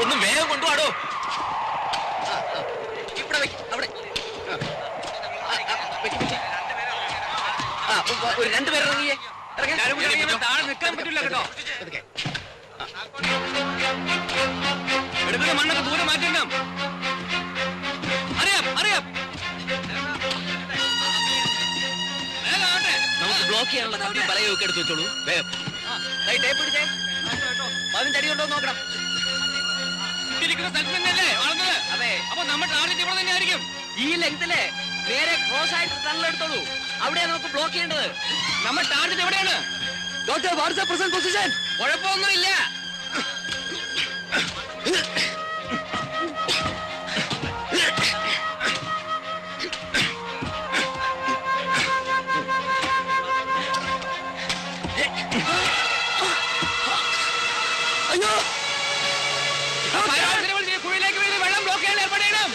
ഒന്ന് വേഗം കൊണ്ടുപോടോ. ഇവിടെ അവിടെ ഒരു രണ്ടുപേർ ഇറങ്ങിയേ. താഴെ നിൽക്കാൻ പറ്റില്ല കേട്ടോ. എടുക്കുന്ന മണ്ണൊക്കെ ദൂരെ മാറ്റണം. അറിയാം അറിയാം. നമുക്ക് ബ്ലോക്ക് ചെയ്യാനുള്ള കമ്പിയും പലയൊക്കെ എടുത്ത് വെച്ചോളൂ. വേഗം ടേപ്പ് പിടിച്ചേ. 15 അടി ഉണ്ടോ നോക്കണം. ഇരിക്കുന്ന സ്ഥലത്ത് തന്നെയല്ലേ വളർന്നത്? അതെ. അപ്പൊ നമ്മൾ ടാർഗറ്റ് ഇവിടെ തന്നെ ആയിരിക്കും. ഈ ലെങ്തിലെ നേരെ ക്രോസ് ആയിട്ട് തള്ളെടുത്തോളൂ. അവിടെയാണ് നമുക്ക് ബ്ലോക്ക് ചെയ്യേണ്ടത്. നമ്മൾ ടാർഗറ്റ് എവിടെയാണ്? Doctor, what's the present position? കുഴപ്പമൊന്നുമില്ല. അയ്യോ, കുഴിയിലേക്ക് വീണ് വെള്ളം ബ്ലോക്ക് ചെയ്യാൻ ഏർപ്പാട് ചെയ്യണം.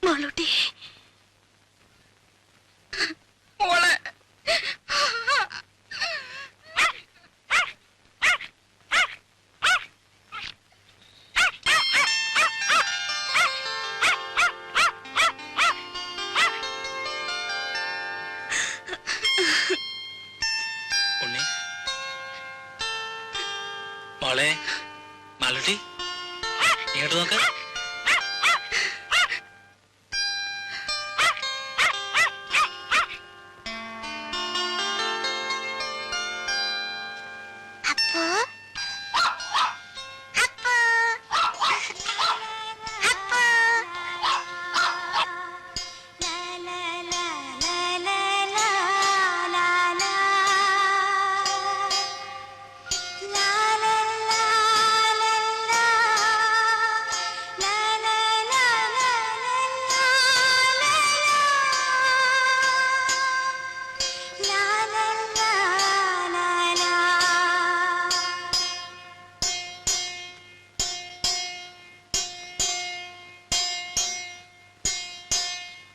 മോളൂട്ടി മോളെ ഉണ്ണി മോളെ മാലൂട്ടി ഇങ്ങോട്ട് നോക്ക്